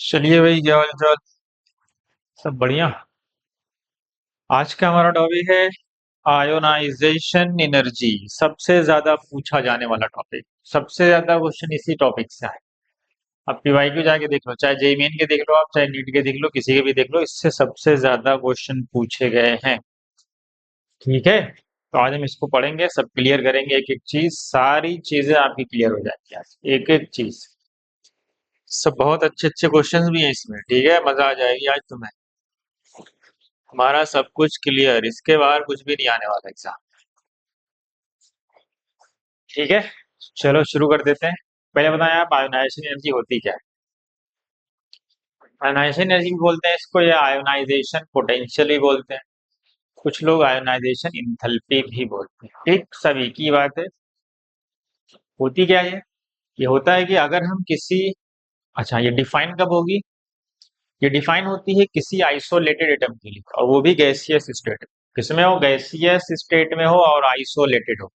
चलिए भाई, क्या हाल चाल। सब बढ़िया। आज का हमारा टॉपिक है आयोनाइजेशन एनर्जी। सबसे ज्यादा पूछा जाने वाला टॉपिक। सबसे ज्यादा क्वेश्चन इसी टॉपिक से आए। आप पीवाईक्यू जाके देख लो, चाहे जेईमेन के देख लो, आप चाहे नीट के देख लो, किसी के भी देख लो, इससे सबसे ज्यादा क्वेश्चन पूछे गए हैं। ठीक है, तो आज हम इसको पढ़ेंगे, सब क्लियर करेंगे, एक एक चीज, सारी चीजें आपकी क्लियर हो जाएंगी आज, एक एक चीज। सब बहुत अच्छे अच्छे क्वेश्चंस भी हैं इसमें। ठीक है, मजा आ जाएगी आज तुम्हें। हमारा सब कुछ क्लियर, इसके बाहर कुछ भी नहीं आने वाला एग्जाम। ठीक है, चलो शुरू कर देते हैं। पहले बताएं आप, आयोनाइजेशन एनर्जी होती क्या है। आयोनाइजेशन एनर्जी भी बोलते हैं इसको, या आयोनाइजेशन पोटेंशियल भी बोलते हैं। कुछ लोग आयोनाइजेशन इंथैल्पी भी बोलते हैं। ठीक, सभी की बात है। होती क्या है ये होता है कि अगर हम किसी, अच्छा ये डिफाइन कब होगी। ये डिफाइन होती है किसी आइसोलेटेड एटम के लिए, और वो भी गैसियस स्टेट। किसमें हो, गैसियस स्टेट में हो और आइसोलेटेड हो।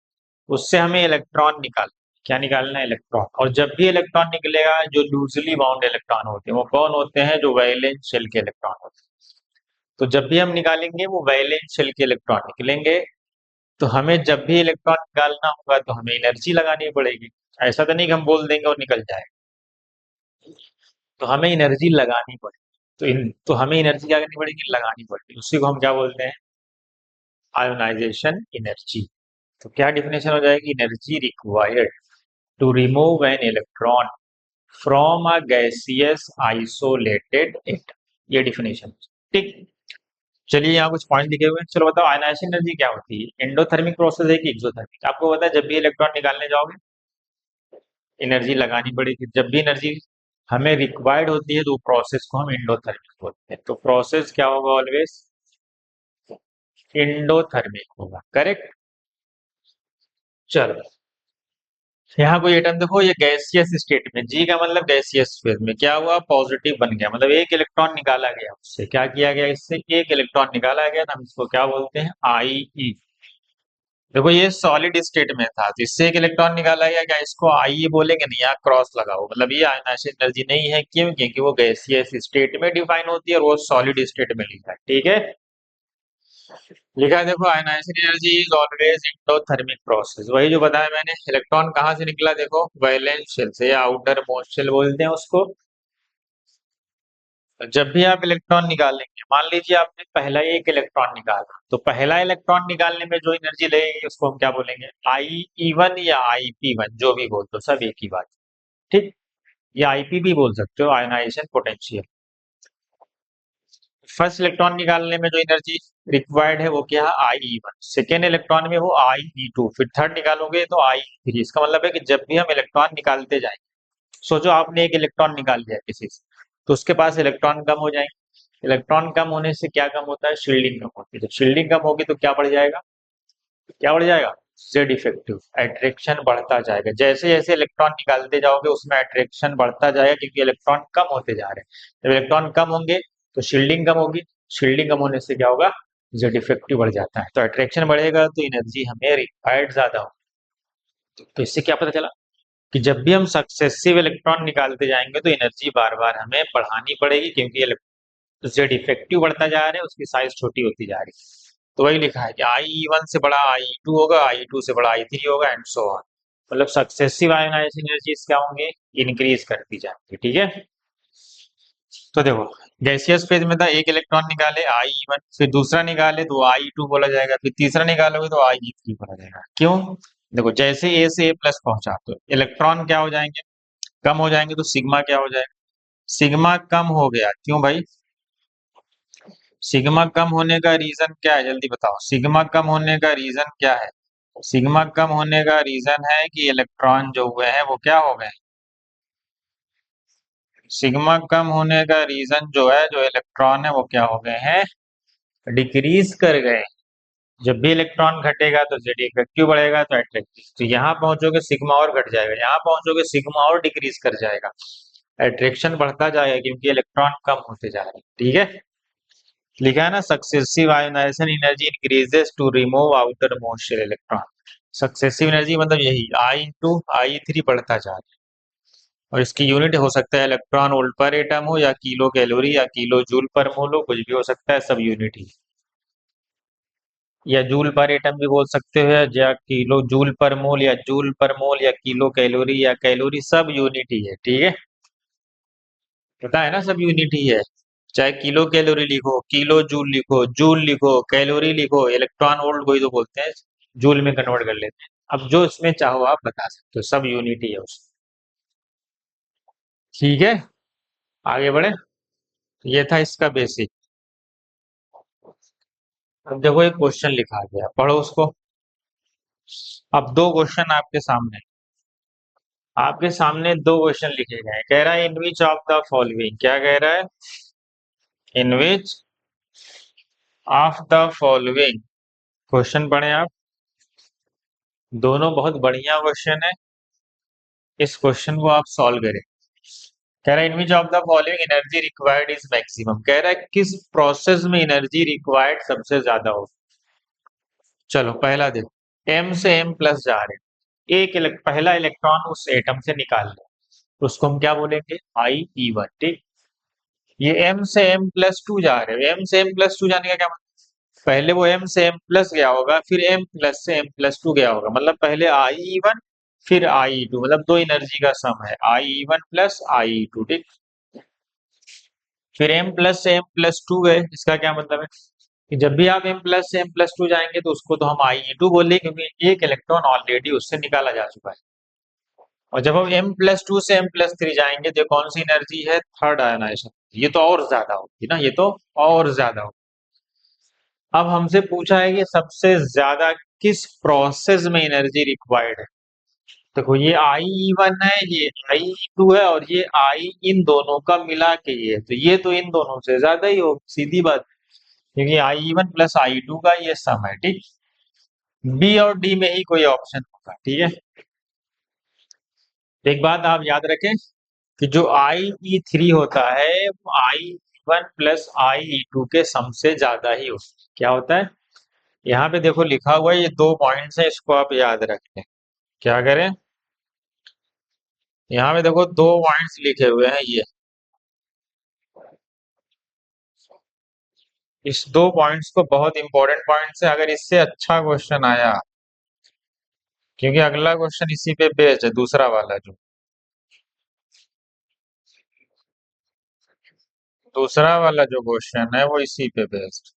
उससे हमें इलेक्ट्रॉन निकाल, क्या निकालना है, इलेक्ट्रॉन। और जब भी इलेक्ट्रॉन निकलेगा, जो लूजली बाउंड इलेक्ट्रॉन होते हैं वो कौन होते हैं, जो वैलेंस शेल के इलेक्ट्रॉन होते हैं। तो जब भी हम निकालेंगे वो वैलेंस शेल के इलेक्ट्रॉन निकलेंगे। तो हमें जब भी इलेक्ट्रॉन निकालना होगा तो हमें एनर्जी लगानी पड़ेगी। ऐसा तो नहीं कि हम बोल देंगे और निकल जाएगा। तो हमें एनर्जी लगानी पड़ेगी। तो हमें एनर्जी क्या करनी पड़ेगी, लगानी पड़ेगी। उसी को हम क्या बोलते हैं, आयोनाइजेशन एनर्जी। तो क्या डिफिनेशन हो जाएगी, energy required to remove an electron from a gaseous isolated atom. ये डिफिनेशन। ठीक, चलिए यहाँ कुछ पॉइंट लिखे हुए हैं। चलो बताओ, आयनाइजेशन एनर्जी क्या होती है, एंडोथर्मिक प्रोसेस है कि एक्सोथर्मिक। आपको पता है जब भी इलेक्ट्रॉन निकालने जाओगे एनर्जी लगानी पड़ेगी। जब भी एनर्जी हमें रिक्वायर्ड होती है तो प्रोसेस को हम एंडोथर्मिक बोलते हैं। तो प्रोसेस क्या होगा, ऑलवेज एंडोथर्मिक होगा। करेक्ट। चलो, यहाँ कोई एटम देखो, ये गैसियस स्टेट में, जी का मतलब गैसियस फेज में, क्या हुआ, पॉजिटिव बन गया, मतलब एक इलेक्ट्रॉन निकाला गया उससे। क्या किया गया, इससे एक इलेक्ट्रॉन निकाला गया, तो हम इसको क्या बोलते हैं, आई ई। देखो ये सॉलिड स्टेट में था तो इससे एक इलेक्ट्रॉन निकाला गया, क्या इसको आई बोलेंगे, नहीं, यहाँ क्रॉस लगाओ, मतलब ये आयनाइजेशन एनर्जी नहीं है। क्यों, क्योंकि वो गैसियस स्टेट में डिफाइन होती है और वो सॉलिड स्टेट में लिखा है। ठीक है, लिखा है देखो, ionization energy is always endothermic process. वही जो बताया मैंने, इलेक्ट्रॉन कहाँ से निकला, देखो वैलेंस शेल से, या आउटर मोस्ट शेल बोलते हैं उसको। जब भी आप इलेक्ट्रॉन निकालेंगे, मान लीजिए आपने पहला ही एक इलेक्ट्रॉन निकाला, तो पहला इलेक्ट्रॉन निकालने में जो एनर्जी लगेगी उसको हम क्या बोलेंगे, आई ई वन या आई पी वन, जो भी बोल दो सब एक ही बात। ठीक, या आईपी भी बोल सकते हो, आयनाइजेशन पोटेंशियल। फर्स्ट इलेक्ट्रॉन निकालने में जो एनर्जी रिक्वायर्ड है वो क्या है, I E one. Second electron में वो आई ई टू, फिर थर्ड निकालोगे तो आई ई थ्री। इसका मतलब है कि जब भी हम इलेक्ट्रॉन निकालते जाएंगे, सोचो आपने एक इलेक्ट्रॉन निकाल लिया किसी से, तो उसके पास इलेक्ट्रॉन कम हो जाएंगे। इलेक्ट्रॉन कम होने से क्या कम होता है, शील्डिंग कम होती है। जब शील्डिंग कम होगी तो क्या बढ़ जाएगा, क्या बढ़ जाएगा, जेड इफेक्टिव, अट्रैक्शन बढ़ता जाएगा। जैसे जैसे इलेक्ट्रॉन निकालते जाओगे उसमें अट्रैक्शन बढ़ता जाएगा, क्योंकि इलेक्ट्रॉन कम होते जा रहे हैं। जब इलेक्ट्रॉन कम होंगे तो शील्डिंग कम होगी। शील्डिंग कम होने से क्या होगा, जेड इफेक्टिव बढ़ जाता है। तो अट्रैक्शन बढ़ेगा तो एनर्जी हमें रिक्वायर्ड ज्यादा होगी। तो इससे क्या पता चला कि जब भी हम सक्सेसिव इलेक्ट्रॉन निकालते जाएंगे तो एनर्जी बार बार हमें बढ़ानी पड़ेगी, क्योंकि जेड इफेक्टिव बढ़ता जा रहा है, उसकी साइज छोटी होती जा रही है। तो वही लिखा है कि आई वन से बड़ा आई टू होगा, आई टू से बड़ा आई थ्री होगा, एंड सो ऑन। मतलब सक्सेसिव आयोनाइजेशन एनर्जीज क्या होंगे, इंक्रीज करती जाएंगी। ठीक है, तो देखो, गैसियस फेज में था, एक इलेक्ट्रॉन निकाले आई वन, फिर दूसरा निकाले तो आई टू बोला जाएगा, फिर तीसरा निकालोगे तो आई थ्री बोला जाएगा। क्यों, देखो जैसे ए से ए प्लस पहुंचा तो इलेक्ट्रॉन क्या हो जाएंगे, कम हो जाएंगे, तो सिग्मा क्या हो जाएगा, सिग्मा कम हो गया। क्यों भाई, सिग्मा कम होने का रीजन क्या है, जल्दी बताओ, सिग्मा कम होने का रीजन क्या है। सिग्मा कम होने का रीजन है कि इलेक्ट्रॉन जो हुए हैं वो क्या हो गए। सिग्मा कम होने का रीजन जो है, जो इलेक्ट्रॉन है वो क्या हो गए हैं, डिक्रीज कर गए। जब भी इलेक्ट्रॉन घटेगा तो जेड इफेक्टिव बढ़ेगा, तो अट्रैक्टिव, तो यहाँ पहुंचोगे सिग्मा और घट जाएगा, यहाँ पहुंचोगे सिग्मा और डिक्रीज कर जाएगा। अट्रैक्शन बढ़ता जाएगा क्योंकि इलेक्ट्रॉन कम होते जा रहे हैं। ठीक है, लिखा है ना, successive ionization energy increases to remove outermost shell electron. Successive energy मतलब यही, आई इंटू आई थ्री बढ़ता जा रहा है। और इसकी यूनिट हो सकता है इलेक्ट्रॉन वोल्ट पर एटम हो या किलो कैलोरी या किलो जूल पर मोल हो, कुछ भी हो सकता है, सब यूनिट ही। या जूल पर एटम भी बोल सकते हो, या किलो जूल पर मोल या जूल पर मोल या किलो कैलोरी या कैलोरी, सब यूनिट ही है। ठीक है, पता है ना, सब यूनिट ही है। चाहे किलो कैलोरी लिखो, किलो जूल लिखो, जूल लिखो, कैलोरी लिखो, इलेक्ट्रॉन वोल्ट कोई तो बोलते हैं, जूल में कन्वर्ट कर लेते हैं। अब जो इसमें चाहो आप बता सकते हो, सब यूनिट ही है उस। ठीक है, आगे बढ़े। ये था इसका बेसिक। अब देखो एक क्वेश्चन लिखा गया, पढ़ो उसको। अब दो क्वेश्चन आपके सामने दो क्वेश्चन लिखे गए हैं। कह रहा है in which of the following, क्या कह रहा है, in which of the following. Question पढ़े आप, दोनों बहुत बढ़िया क्वेश्चन है। इस क्वेश्चन को आप सॉल्व करें। कह रहा है in which of the following energy required is maximum, कह रहा है किस प्रोसेस में एनर्जी रिक्वायर्ड सबसे ज्यादा हो। चलो पहला देखो, एम से एम प्लस जा रहे हैं, पहला इलेक्ट्रॉन उस एटम से निकाल ले, तो उसको हम क्या बोलेंगे, आई ई वन। ठीक, ये एम से एम प्लस टू जा रहे हैं, एम से एम प्लस टू जाने का क्या मतलब, पहले वो एम से एम प्लस गया होगा, फिर एम प्लस से एम प्लस टू गया होगा, मतलब पहले आई ई वन फिर आई ई टू, मतलब दो एनर्जी का सम है, I E one plus I E two. ठीक, फिर एम प्लस से एम प्लस टू गए, इसका क्या मतलब है कि जब भी आप एम प्लस से एम प्लस टू जाएंगे तो उसको तो हम आई ई टू बोलेंगे, क्योंकि एक इलेक्ट्रॉन ऑलरेडी उससे निकाला जा चुका है। और जब हम एम प्लस टू से एम प्लस थ्री जाएंगे तो कौन सी एनर्जी है, थर्ड आयनाइजेशन, ये तो और ज्यादा होगी ना, ये तो और ज्यादा होगी। अब हमसे पूछा है कि सबसे ज्यादा किस प्रोसेस में एनर्जी रिक्वायर्ड है। देखो ये आई ई वन है, ये आई ई टू है, और ये आई इन दोनों का मिला के ये है, तो ये तो इन दोनों से ज्यादा ही हो, सीधी बात, क्योंकि I E one plus I two का ये सम है। ठीक, बी और डी में ही कोई ऑप्शन होगा। ठीक है, तो एक बात आप याद रखें कि जो आई ई थ्री होता है वो I one plus I E two के सम से ज्यादा ही होता है। क्या होता है, यहाँ पे देखो लिखा हुआ है, ये दो पॉइंट्स है, इसको आप याद रखें। क्या करें, यहाँ पे देखो दो पॉइंट्स लिखे हुए हैं, ये इस दो पॉइंट्स को बहुत इंपॉर्टेंट पॉइंट्स है, अगर इससे अच्छा क्वेश्चन आया, क्योंकि अगला क्वेश्चन इसी पे बेस्ड है, दूसरा वाला जो दूसरा वाला जो क्वेश्चन है वो इसी पे बेस्ड।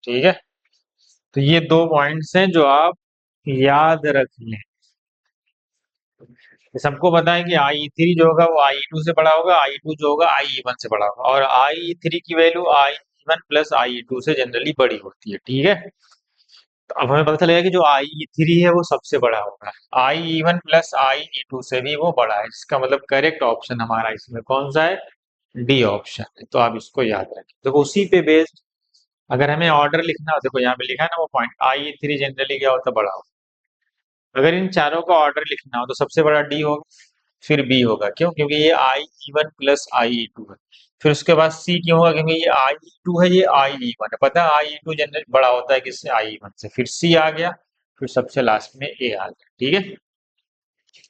ठीक है, तो ये दो पॉइंट्स हैं जो आप याद रख लें। सबको पता है कि आई थ्री जो होगा वो आई टू से बड़ा होगा, आई टू जो होगा आई वन से बड़ा होगा, और आई थ्री की value I one plus I two से जनरली बड़ी होती है। ठीक है, तो अब हमें पता चलेगा कि जो आई थ्री है वो सबसे बड़ा होगा, I one plus I two से भी वो बड़ा है, इसका मतलब करेक्ट ऑप्शन हमारा इसमें कौन सा है, डी ऑप्शन है। तो आप इसको याद रखें, देखो उसी पे बेस्ड अगर हमें ऑर्डर लिखना हो, देखो यहाँ पे लिखा है ना वो पॉइंट, आई थ्री जनरली क्या होता है, बड़ा होता है। अगर इन चारों का ऑर्डर लिखना हो तो सबसे बड़ा डी होगा, फिर बी होगा, क्यों, क्योंकि ये I E one plus I E two है। फिर उसके बाद सी क्यों होगा, क्योंकि ये आई ई टू है, ये आई ई वन है, पता है आई ई टू जनरली बड़ा होता है किससे, आई ई वन से, फिर सी आ गया, फिर सबसे लास्ट में ए आ गया। ठीक है,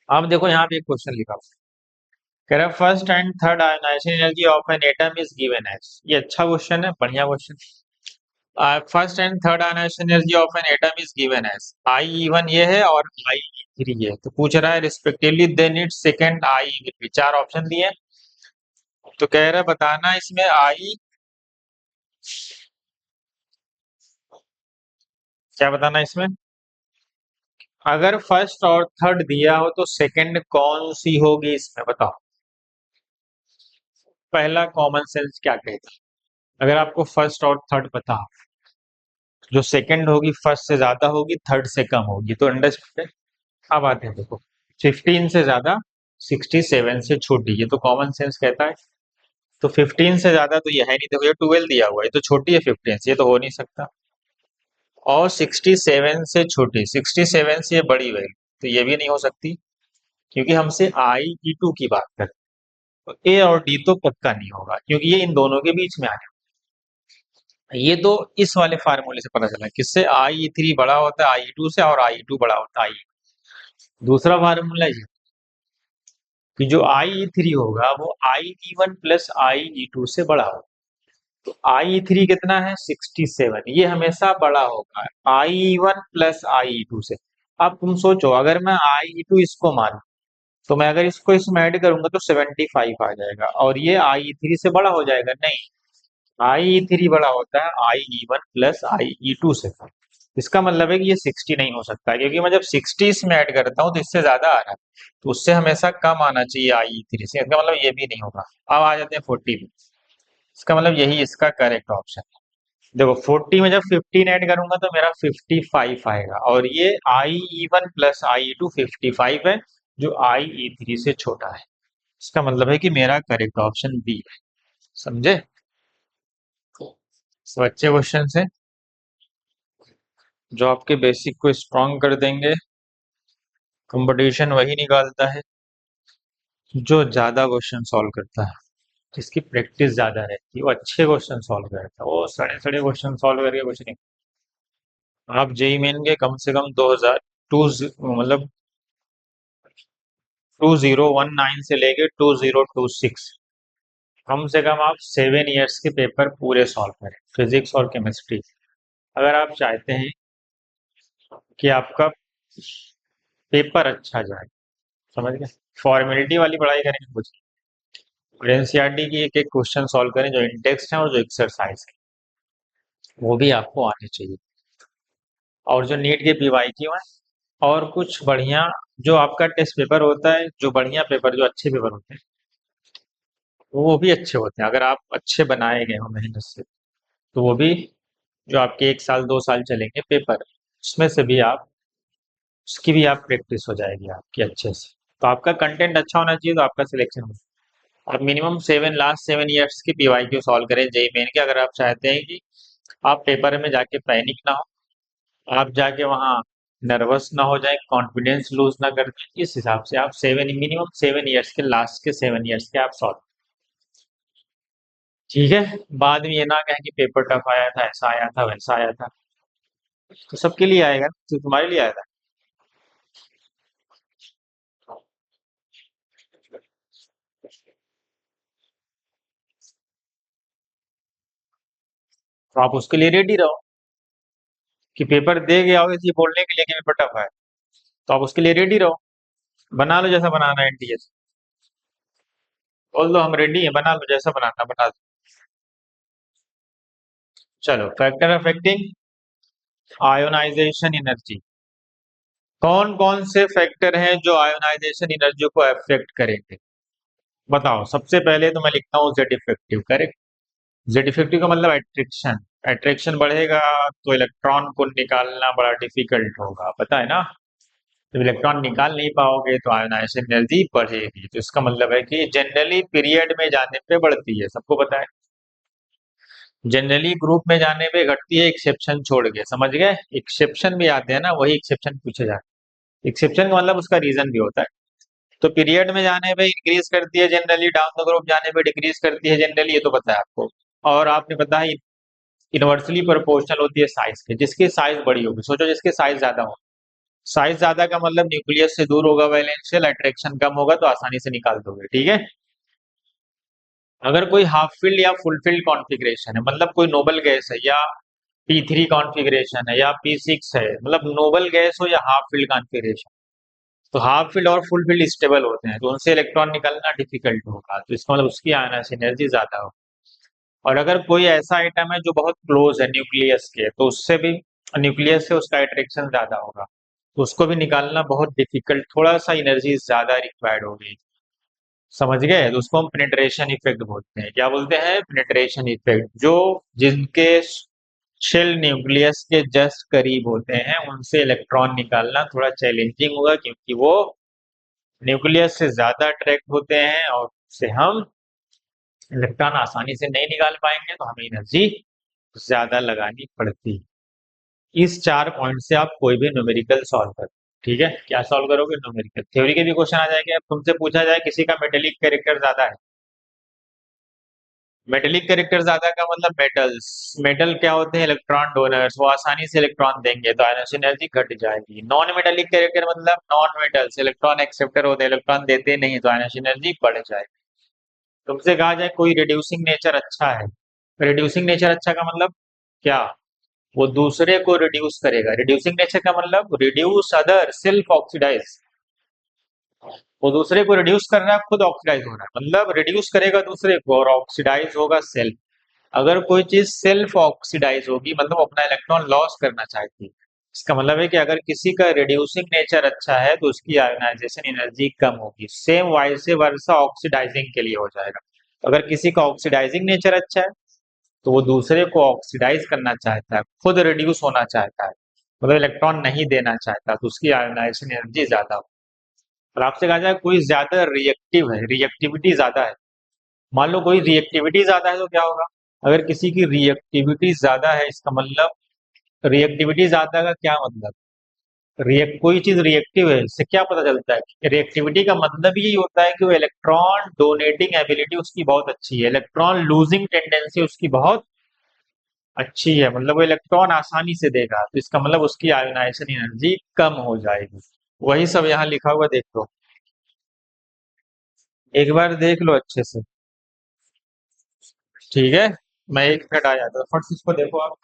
अब देखो यहाँ पे एक क्वेश्चन लिखा हुआ है, कह रहा है first and third ionization energy of an atom is given as, ये अच्छा क्वेश्चन है, बढ़िया question. First and third ionization energy of an atom is given as I E one ये है और आई ई थ्री है, तो पूछ रहा है respectively then it second I will be, चार ऑप्शन दिए हैं। तो कह रहा है बताना इसमें आई, क्या बताना इसमें, अगर फर्स्ट और थर्ड दिया हो तो सेकंड कौन सी होगी इसमें बताओ। पहला कॉमन सेंस क्या कहता है, अगर आपको फर्स्ट और थर्ड पता हो, जो सेकंड होगी फर्स्ट से ज्यादा होगी, थर्ड से कम होगी, तो अंडरस्टैंड। अब आते हैं देखो, 15 से ज्यादा, 67 से छोटी, ये तो कॉमन सेंस कहता है। तो 15 से ज्यादा तो ये है नहीं, देखो ये 12 दिया हुआ है, ये तो छोटी है 15 से, ये तो हो नहीं सकता। और 67 से छोटी, 67 से ये बड़ी वैल्यू, तो ये भी नहीं हो सकती, क्योंकि हमसे आई ई टू की बात कर, तो ए और डी तो पक्का नहीं होगा, क्योंकि ये इन दोनों के बीच में आने, ये तो इस वाले फार्मूले से पता चला, किससे, आई थ्री बड़ा होता है आई टू से, और आई टू बड़ा होता है आई। दूसरा फार्मूला ये कि जो आई थ्री होगा वो I one plus I two से बड़ा होगा। तो आई थ्री कितना है 67, ये हमेशा बड़ा होगा I one plus I two से। अब तुम सोचो अगर मैं आई टू इसको मानूं तो मैं अगर इसको इसमें ऐड करूंगा तो 75 आ जाएगा और ये आई थ्री से बड़ा हो जाएगा। नहीं, आई थ्री बड़ा होता है I one plus I two से। इसका मतलब है कि ये 60 नहीं हो सकता क्योंकि मैं जब 60 इसमें ऐड करता हूँ तो इससे ज्यादा आ रहा है, तो उससे हमेशा कम आना चाहिए आई थ्री से। इसका मतलब ये भी नहीं होगा। अब आ जाते हैं 40 में। इसका मतलब यही इसका करेक्ट ऑप्शन है। देखो 40 में जब 15 ऐड करूंगा तो मेरा 55 आएगा और ये I one plus I two 55 है जो आई थ्री से छोटा है। इसका मतलब है कि मेरा करेक्ट ऑप्शन बी है। समझे? तो अच्छे क्वेश्चन है जो आपके बेसिक को स्ट्रॉन्ग कर देंगे। कंपटीशन वही निकालता है जो ज्यादा क्वेश्चन सॉल्व करता है, जिसकी प्रैक्टिस ज्यादा रहती है, वो अच्छे क्वेश्चन सॉल्व करता है। वो सड़े सड़े क्वेश्चन सॉल्व करके कुछ नहीं। आप जेई मेन के कम से कम 2000 मतलब 2019 से लेके 2026 कम से कम आप 7 इयर्स के पेपर पूरे सॉल्व करें, फिजिक्स और केमिस्ट्री। अगर आप चाहते हैं कि आपका पेपर अच्छा जाए, समझ गए? फॉर्मेलिटी वाली पढ़ाई करेंगे कुछ, एनसीईआरटी की एक एक क्वेश्चन सॉल्व करें जो इंटेक्स्ट है और जो एक्सरसाइज है, वो भी आपको आने चाहिए। और जो नीट के पीवाईक्यू है और कुछ बढ़िया जो आपका टेस्ट पेपर होता है, जो बढ़िया पेपर, जो अच्छे पेपर होते हैं वो भी अच्छे होते हैं। अगर आप अच्छे बनाए गए हो मेहनत से तो वो भी, जो आपके 1 साल 2 साल चलेंगे पेपर, उसमें से भी आप, उसकी भी आप प्रैक्टिस हो जाएगी आपकी अच्छे से। तो आपका कंटेंट अच्छा होना चाहिए तो आपका सिलेक्शन हो। आप मिनिमम लास्ट 7 इयर्स की पीवाईक्यू सॉल्व करें जेई मेन के, अगर आप चाहते हैं कि आप पेपर में जाके पैनिक ना हो, आप जाके वहाँ नर्वस ना हो जाए, कॉन्फिडेंस लूज ना कर दें। इस हिसाब से आप मिनिमम 7 इयर्स के, लास्ट के 7 इयर्स के आप सॉल्व। ठीक है, बाद में ये ना कहें कि पेपर टफ आया था, ऐसा आया था, वैसा आया था। तो सबके लिए आएगा ना, तो तुम्हारे लिए आया था। तो आप उसके लिए रेडी रहो कि पेपर दे के आओगे ये बोलने के लिए कि पेपर टफ है। तो आप उसके लिए रेडी रहो, बना लो जैसा बनाना है एनटीएस। बोल दो हम रेडी हैं, बना लो जैसा बनाना बना दो। चलो, फैक्टर अफेक्टिंग आयोनाइजेशन एनर्जी। कौन कौन से फैक्टर हैं जो आयोनाइजेशन एनर्जी को अफेक्ट करेंगे? बताओ। सबसे पहले तो मैं लिखता हूँ Z effective. Correct. Z effective का मतलब एट्रैक्शन। एट्रैक्शन बढ़ेगा तो इलेक्ट्रॉन को निकालना बड़ा डिफिकल्ट होगा, पता है ना? जब इलेक्ट्रॉन निकाल नहीं पाओगे तो आयोनाइजेशन एनर्जी बढ़ेगी। तो इसका मतलब है कि जनरली पीरियड में जाने पे बढ़ती है, सबको पता है। जनरली ग्रुप में जाने पे घटती है, एक्सेप्शन छोड़ के। समझ गए? एक्सेप्शन भी आते हैं ना, वही एक्सेप्शन पूछे जाते हैं। एक्सेप्शन का मतलब उसका रीजन भी होता है। तो पीरियड में जाने पे इंक्रीज करती है जनरली, डाउन द ग्रुप जाने पे डिक्रीज करती है जनरली, ये तो पता है आपको। और आपने पता है इनवर्सली प्रोपोर्शनल होती है साइज के। जिसकी साइज बड़ी होगी, सोचो जिसकी साइज ज्यादा हो, साइज ज्यादा का मतलब न्यूक्लियस से दूर होगा वैलेंशियल, अट्रैक्शन कम होगा तो आसानी से निकाल दोगे। ठीक है। अगर कोई हाफ फिल्ड या फुल फिल्ड कॉन्फ़िगरेशन है, मतलब कोई नोबल गैस है या P3 कॉन्फ़िगरेशन है या P6 है, मतलब नोबल गैस हो या हाफ फील्ड कॉन्फ़िगरेशन, तो हाफ फील्ड और फुल फील्ड स्टेबल होते हैं तो उनसे इलेक्ट्रॉन निकालना डिफिकल्ट होगा, तो इसका मतलब उसकी आयनाइजेशन एनर्जी ज्यादा होगी। और अगर कोई ऐसा आइटम है जो बहुत क्लोज है न्यूक्लियस के, तो उससे भी, न्यूक्लियस से उसका अट्रैक्शन ज्यादा होगा, तो उसको भी निकालना बहुत डिफिकल्ट, थोड़ा सा एनर्जी ज्यादा रिक्वायर्ड होगी। समझ गए? तो उसको हम पेनिट्रेशन इफेक्ट बोलते हैं। क्या बोलते हैं? Penetration effect. जो जिनके शेल न्यूक्लियस के जस्ट करीब होते हैं उनसे इलेक्ट्रॉन निकालना थोड़ा चैलेंजिंग होगा क्योंकि वो न्यूक्लियस से ज्यादा अट्रैक्ट होते हैं और उससे हम इलेक्ट्रॉन आसानी से नहीं निकाल पाएंगे, तो हमें एनर्जी ज्यादा लगानी पड़ती है। इस 4 पॉइंट से आप कोई भी न्यूमेरिकल सॉल्व करो। ठीक है, क्या सॉल्व करोगे? न्यूमेरिकल। थ्योरी के भी क्वेश्चन आ जाएंगे। अब तुमसे पूछा जाए किसी का मेटेलिक कैरेक्टर ज्यादा है, मेटेलिक कैरेक्टर ज्यादा का मतलब मेटल्स। मेटल क्या होते हैं? इलेक्ट्रॉन डोनर्स, वो आसानी से इलेक्ट्रॉन देंगे तो आयन एनर्जी घट जाएगी। नॉन मेटेलिक कैरेक्टर मतलब नॉन मेटल्स, इलेक्ट्रॉन एक्सेप्टर होते हैं, इलेक्ट्रॉन देते नहीं तो आयन एनर्जी बढ़ जाएगी। तुमसे कहा जाए कोई रिड्यूसिंग नेचर अच्छा है, रिड्यूसिंग नेचर अच्छा का मतलब क्या? वो दूसरे को रिड्यूस करेगा। रिड्यूसिंग नेचर का मतलब रिड्यूस अदर सेल्फ ऑक्सीडाइज। वो दूसरे को रिड्यूस कर रहा है, खुद ऑक्सीडाइज हो रहा है, मतलब रिड्यूस करेगा दूसरे को और ऑक्सीडाइज होगा सेल्फ। अगर कोई चीज सेल्फ ऑक्सीडाइज होगी मतलब अपना इलेक्ट्रॉन लॉस करना चाहती है, इसका मतलब है कि अगर किसी का रिड्यूसिंग नेचर अच्छा है तो उसकी आयोनाइजेशन एनर्जी कम होगी। सेम वाइस वर्सा ऑक्सीडाइजिंग के लिए हो जाएगा। अगर किसी का ऑक्सीडाइजिंग नेचर अच्छा है तो वो दूसरे को ऑक्सीडाइज करना चाहता है, खुद रिड्यूस होना चाहता है, मतलब इलेक्ट्रॉन नहीं देना चाहता, तो उसकी आयोनाइजेशन एनर्जी ज्यादा हो। और आपसे कहा जाए कोई ज्यादा रिएक्टिव है, रिएक्टिविटी ज्यादा है। मान लो कोई रिएक्टिविटी ज्यादा है तो क्या होगा? अगर किसी की रिएक्टिविटी ज्यादा है इसका मतलब, रिएक्टिविटी ज्यादा का क्या मतलब? रिएक्ट कोई चीज रिएक्टिव है इससे क्या पता चलता है? रिएक्टिविटी का मतलब यही होता है कि वो इलेक्ट्रॉन डोनेटिंग एबिलिटी उसकी बहुत अच्छी है, इलेक्ट्रॉन लूजिंग टेंडेंसी उसकी बहुत अच्छी है, मतलब वो इलेक्ट्रॉन आसानी से देगा तो इसका मतलब उसकी आयोनाइजेशन एनर्जी कम हो जाएगी। वही सब यहाँ लिखा हुआ देख लो, एक बार देख लो अच्छे से। ठीक है, मैं 1 मिनट आ जाता हूँ, फट से इसको देखो आप।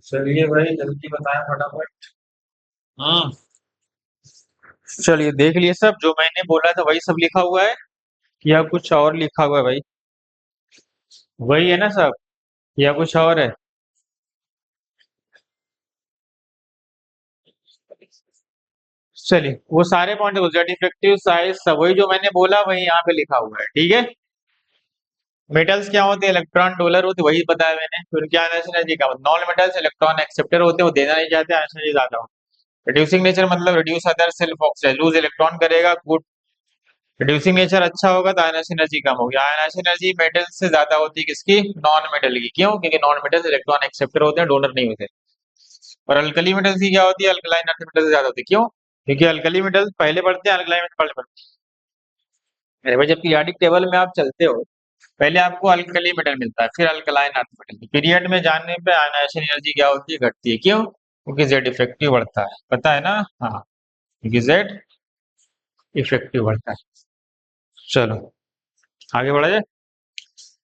चलिए भाई जल्दी बताएं फटाफट। हाँ, चलिए देख लिए सब जो मैंने बोला था वही सब लिखा हुआ है या कुछ और लिखा हुआ है भाई? वही है ना सब या कुछ और है? चलिए वो सारे पॉइंट जेड इफेक्टिव साइज सब वही जो मैंने बोला वही यहाँ पे लिखा हुआ है, ठीक है। मेटल्स क्या होते हैं? इलेक्ट्रॉन डोनर होते हैं, वही बताया मैंने। फिर क्या एनर्जी का नॉन मेटल्स इलेक्ट्रॉन एक्सेप्टर होते हैं, वो देना नहीं चाहते, एनर्जी ज्यादा हो। रिड्यूसिंग नेचर मतलब reduce other self oxide, loose electron करेगा, गुड। रिड्यूसिंग नेचर अच्छा होगा तो आयन एनर्जी कम होगी। आयन एनर्जी मेटल से ज्यादा होती है किसकी? नॉन मेटल की। क्यों? क्योंकि नॉन मेटल इलेक्ट्रॉन एक्सेप्टर होते हैं, डोनर नहीं होते। और अल्कली मेटल की क्या होती है? अल्कलाइन अर्थ मेटल से ज्यादा होती है। क्यों? क्योंकि अल्कली मेटल पहले बढ़ते हैं, अल्कलाइन मेटल पहले बढ़ते हैं। अरे भाई जब पीरियोडिक टेबल में आप चलते हो पहले आपको अल्कली मेटल मिलता है, फिर अल्कलाइन अर्थ मेटल। पीरियड में जाने पे आयनाइजेशन एनर्जी क्या होती है? घटती है। क्यों? क्योंकि जेड इफेक्टिव बढ़ता है, पता है ना? हाँ, क्योंकि जेड इफेक्टिव बढ़ता है। चलो आगे बढ़ा जाए।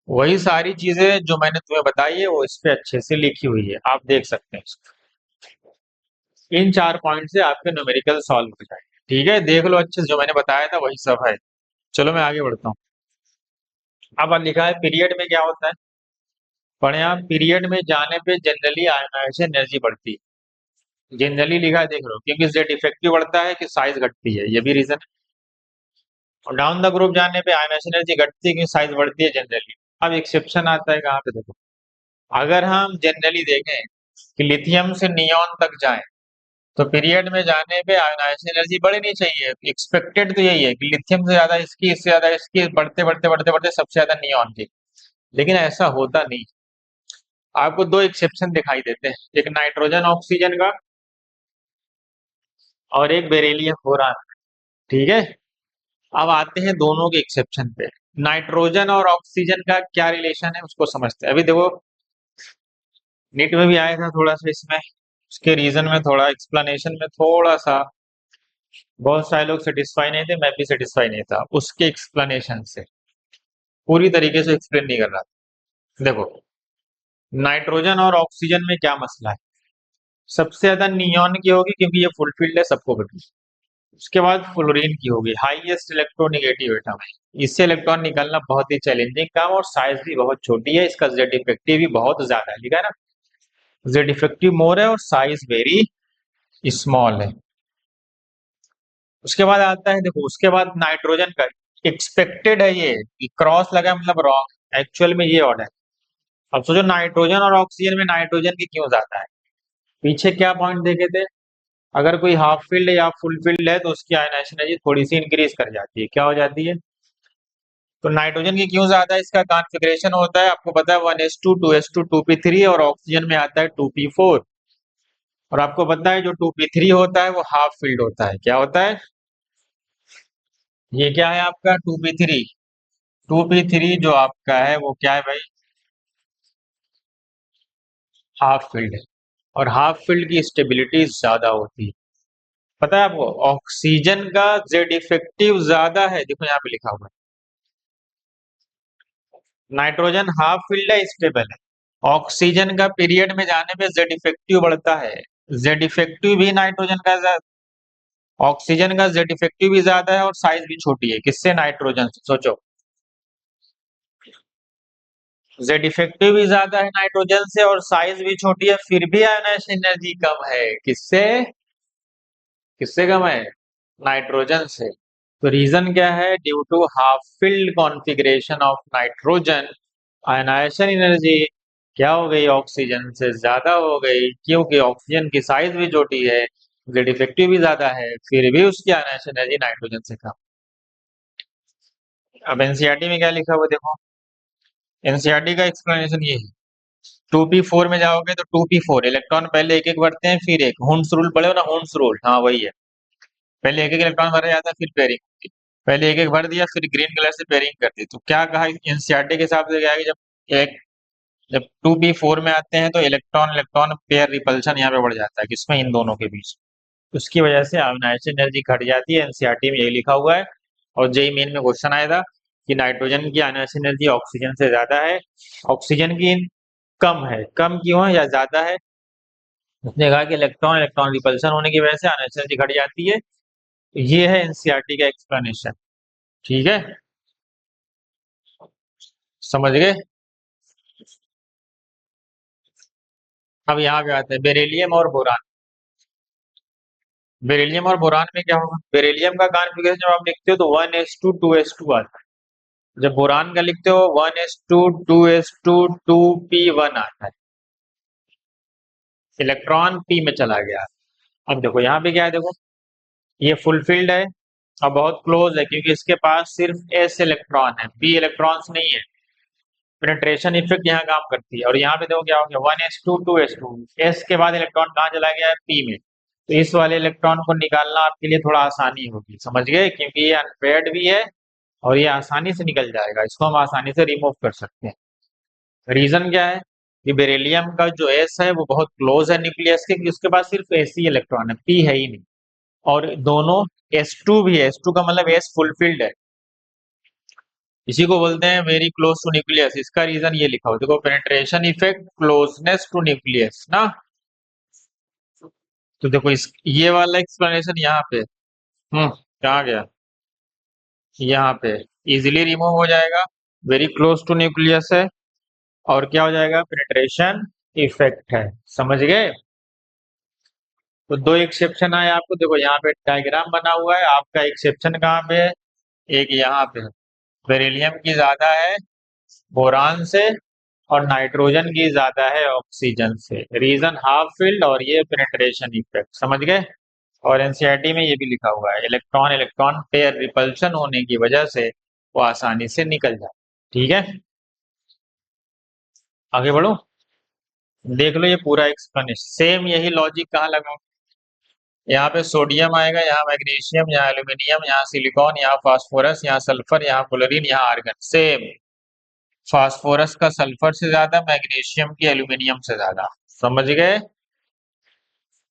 वही सारी चीजें जो मैंने तुम्हें बताई है वो इस पे अच्छे से लिखी हुई है, आप देख सकते हैं इसको। इन 4 पॉइंट से आपके न्यूमेरिकल सॉल्व हो जाएंगे। ठीक है, देख लो अच्छे से जो मैंने बताया था वही सब है। चलो मैं आगे बढ़ता हूँ। अब लिखा है पीरियड में क्या होता है? पढ़े आप, पीरियड में जाने पे जनरली आयनाइजेशन एनर्जी बढ़ती है। जनरली लिखा है, देख लो, क्योंकि जेड इफेक्टिव बढ़ता है कि साइज घटती है, ये भी रीजन है। और डाउन द ग्रुप जाने पे आयनाइजेशन एनर्जी घटती है क्योंकि साइज बढ़ती है जनरली। अब एक्सेप्शन आता है कहाँ पे देखो, अगर हम जनरली देखें कि लिथियम से नियॉन तक जाएं तो पीरियड में जाने पे आयोनाइजेशन एनर्जी बढ़नी चाहिए। एक्सपेक्टेड तो यही है कि लिथियम से ज्यादा इसकी, इससे ज्यादा इसकी, बढ़ते बढ़ते बढ़ते बढ़ते सबसे ज्यादा नियॉन की। लेकिन ऐसा होता नहीं। आपको दो एक्सेप्शन दिखाई देते हैं, एक नाइट्रोजन ऑक्सीजन का और एक बेरिलियम बोरान। ठीक है, अब आते हैं दोनों के एक्सेप्शन पे। नाइट्रोजन और ऑक्सीजन का क्या रिलेशन है उसको समझते हैं। अभी देखो नीट में भी आया था थोड़ा सा इसमें, उसके रीजन में थोड़ा एक्सप्लेनेशन में थोड़ा सा बहुत सारे लोग सेटिस्फाई नहीं थे, मैं भी सेटिस्फाई नहीं था उसके एक्सप्लेनेशन से। पूरी तरीके से एक्सप्लेन नहीं कर रहा था। देखो नाइट्रोजन और ऑक्सीजन में क्या मसला है? सबसे ज्यादा नियॉन की होगी क्योंकि ये फुलफिल्ड है, सबको बटी। उसके बाद फ्लोरीन की होगी हाईएस्ट इलेक्ट्रोनेगेटिव एटम है। इससे इलेक्ट्रॉन निकालना बहुत ही चैलेंजिंग काम और साइज भी बहुत छोटी है। इसका जेड इफेक्टिव भी बहुत ज्यादा है, लिखा है ना, जेड इफेक्टिव मोर है और साइज वेरी स्मॉल है। उसके बाद आता है, देखो उसके बाद नाइट्रोजन का एक्सपेक्टेड है, ये क्रॉस लगा है मतलब रॉन्ग, एक्चुअल में ये ऑर्डर है। अब सोचो नाइट्रोजन और ऑक्सीजन में नाइट्रोजन की क्यों ज्यादा है। पीछे क्या पॉइंट देखे थे, अगर कोई हाफ फील्ड या फुल फील्ड है तो उसकी आयनाइजेशन एनर्जी थोड़ी सी इंक्रीज कर जाती है, क्या हो जाती है। तो नाइट्रोजन की क्यों ज्यादा है, इसका कॉन्फ़िगरेशन होता है आपको पता है 1s2 2s2 2p3 और ऑक्सीजन में आता है 2p4। और आपको पता है जो 2p3 होता है वो हाफ फील्ड होता है, क्या होता है, ये क्या है आपका 2p3। 2p3 जो आपका है वो क्या है भाई, हाफ फील्ड है। और हाफ फील्ड की स्टेबिलिटी ज्यादा होती है, पता है आपको। ऑक्सीजन का जेड इफेक्टिव ज्यादा है, देखो यहाँ पे लिखा हुआ है। नाइट्रोजन हाफ फील्ड है, स्टेबल है। ऑक्सीजन का पीरियड में जाने पे जेड इफेक्टिव बढ़ता है। जेड इफेक्टिव भी नाइट्रोजन का ऑक्सीजन का जेड इफेक्टिव भी ज्यादा है और साइज भी छोटी है, किससे, नाइट्रोजन से। सोचो जेड इफेक्टिव भी ज्यादा है नाइट्रोजन से और साइज भी छोटी है, फिर भी आयनाइजेशन एनर्जी कम है, किससे, किससे कम है, नाइट्रोजन से। तो रीजन क्या है, due to half filled configuration of nitrogen ionization energy क्या हो गई, ऑक्सीजन से ज्यादा हो गई, क्योंकि ऑक्सीजन की साइज भी छोटी है, जेड इफेक्टिव भी ज्यादा है, फिर भी उसकी आयनाइजेशन एनर्जी नाइट्रोजन से कम। अब एनसीईआरटी में क्या लिखा हुआ देखो, एनसीईआरटी का एक्सप्लेनेशन ये है। 2p4 में जाओगे तो 2p4 इलेक्ट्रॉन पहले एक एक बढ़ते हैं, फिर एक हुंस रूल पढ़े हो ना, हुंस रूल, हाँ वही है। पहले एक एक इलेक्ट्रॉन भरा जाता है, फिर पेयरिंग होती है। पहले एक एक भर दिया, फिर ग्रीन कलर से पेयरिंग कर दी। तो क्या कहा एनसीईआरटी के हिसाब से, क्या है कि जब 2p4 में आते हैं तो इलेक्ट्रॉन इलेक्ट्रॉन पेयर रिपल्शन यहाँ पे बढ़ जाता है, किसमें, इन दोनों के बीच। उसकी वजह से आयोनाइजेशन एनर्जी घट जाती है, एनसीईआरटी में यही लिखा हुआ है। और जेई मेन में क्वेश्चन आया था कि नाइट्रोजन की आयोनाइजेशन एनर्जी ऑक्सीजन से ज्यादा है, ऑक्सीजन की कम है, कम क्यों है या ज्यादा है, उसने कहा कि इलेक्ट्रॉन इलेक्ट्रॉन रिपल्शन होने की वजह से आयनाइजेशन एनर्जी घट जाती है। ये है एनसीईआरटी का एक्सप्लेनेशन, ठीक है, समझ गए। अब यहाँ पे आते हैं बेरिलियम और बोरान। बेरिलियम और बोरान में क्या होगा, बेरिलियम का कॉन्फ़िगरेशन जब आप लिखते हो तो 1s2 2s2 आता है। जब बोरान का लिखते हो 1s2 2s2 2p1 आता है, इलेक्ट्रॉन p में चला गया। अब देखो यहाँ पे क्या है, देखो ये फुलफिल्ड है और बहुत क्लोज है, क्योंकि इसके पास सिर्फ s इलेक्ट्रॉन है, p इलेक्ट्रॉन्स नहीं है। पेनिट्रेशन इफेक्ट यहाँ काम करती है। और यहाँ पे देखो क्या हो गया, 1s2 2s2, s के बाद इलेक्ट्रॉन कहाँ चला गया है, p में। तो इस वाले इलेक्ट्रॉन को निकालना आपके लिए थोड़ा आसानी होगी, समझ गए, क्योंकि ये अनपेयर्ड भी है और ये आसानी से निकल जाएगा, इसको हम आसानी से रिमूव कर सकते हैं। रीजन क्या है कि बेरिलियम का जो s है वो बहुत क्लोज है न्यूक्लियस के, कि उसके पास सिर्फ s ही इलेक्ट्रॉन है, p है ही नहीं। और दोनों s2 भी है, s2 का मतलब s फुलफिल्ड है, इसी को बोलते हैं वेरी क्लोज टू न्यूक्लियस। इसका रीजन ये लिखा हो देखो, penetration effect closeness to nucleus ना। तो देखो इस ये वाला एक्सप्लेनेशन यहाँ पे, कहाँ गया, यहाँ पे इजीली रिमूव हो जाएगा, वेरी क्लोज टू न्यूक्लियस है और क्या हो जाएगा, पेनिट्रेशन इफेक्ट है, समझ गए। तो दो एक्सेप्शन आए आपको, देखो यहाँ पे डायग्राम बना हुआ है, आपका एक्सेप्शन कहाँ पे है, एक यहाँ पे है, बेरिलियम की ज्यादा है बोरान से और नाइट्रोजन की ज्यादा है ऑक्सीजन से, रीजन हाफ फील्ड और ये पेनिट्रेशन इफेक्ट, समझ गए। और एनसीईआरटी में ये भी लिखा हुआ है, इलेक्ट्रॉन इलेक्ट्रॉन पेयर रिपल्शन होने की वजह से वो आसानी से निकल जाए, ठीक है। आगे बढ़ो, देख लो ये पूरा एक्सप्लेनेशन, सेम यही लॉजिक कहाँ लगा, यहाँ पे सोडियम आएगा, यहाँ मैग्नीशियम, यहाँ एल्यूमिनियम, यहाँ सिलिकॉन, यहाँ फास्फोरस, यहाँ सल्फर, यहाँ क्लोरीन, यहाँ आर्गन, सेम। फास्फोरस का सल्फर से ज्यादा, मैग्नीशियम की एल्यूमिनियम से ज्यादा, समझ गए,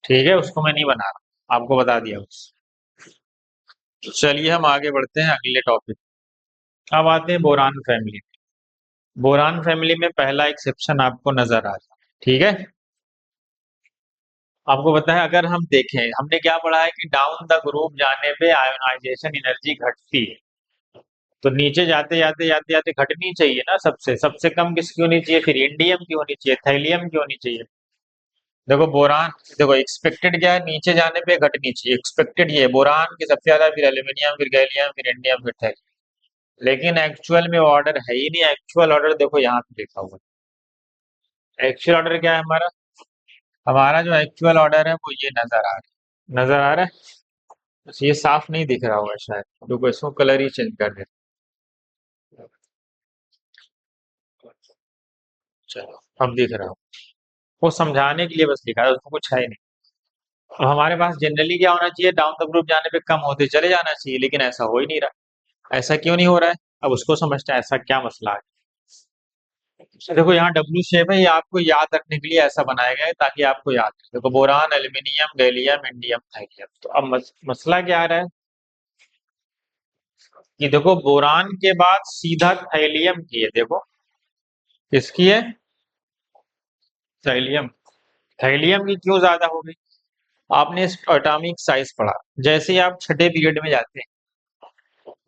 ठीक है, उसको मैं नहीं बना रहा, आपको बता दिया बस। चलिए हम आगे बढ़ते हैं अगले टॉपिक। अब आते हैं बोरान फैमिली। बोरान फैमिली में पहला एक्सेप्शन आपको नजर आ जाए, ठीक है। आपको पता है, अगर हम देखें, हमने क्या पढ़ा है कि डाउन द ग्रुप जाने पे आयोनाइजेशन एनर्जी घटती है। तो नीचे जाते जाते जाते जाते घटनी चाहिए ना, सबसे सबसे कम किसकी होनी चाहिए, फिर इंडियम की होनी चाहिए, थैलियम की होनी चाहिए। देखो बोरान, देखो एक्सपेक्टेड क्या है, नीचे जाने पे घटनी चाहिए, एक्सपेक्टेड ये है, बोरान की सबसे ज्यादा, फिर एल्यूमिनियम, फिर गैलियम, फिर इंडियम, फिर थैलियम। लेकिन एक्चुअल में ऑर्डर है ही नहीं। एक्चुअल ऑर्डर देखो यहाँ पे लिखा हुआ है। एक्चुअल ऑर्डर क्या है हमारा? हमारा जो एक्चुअल ऑर्डर है वो ये नजर आ रहा है। नजर आ रहा है? बस ये साफ नहीं दिख रहा होगा शायद, रुको इसको कलर ही चेंज कर देते हैं। चलो अब दिख रहा हो। वो समझाने के लिए बस लिखा है, उसमें कुछ है ही नहीं। अब हमारे पास जनरली क्या होना चाहिए, डाउन द ग्रुप जाने पे कम होते चले जाना चाहिए, लेकिन ऐसा हो ही नहीं रहा। ऐसा क्यों नहीं हो रहा है? अब उसको समझते हैं, ऐसा क्या मसला है। देखो यहाँ डब्ल्यू शेप है, ये आपको याद रखने के लिए ऐसा बनाया गया है ताकि आपको याद रहे। देखो boron, aluminium, gallium, indium, thallium. तो अब मसला क्या आ रहा है कि देखो बोरान के बाद सीधा थैलियम की है। देखो किसकी है? थैलियम। थैलियम की क्यों ज्यादा हो गई? आपने इस एटॉमिक साइज पढ़ा। जैसे ही आप छठे पीरियड में जाते हैं,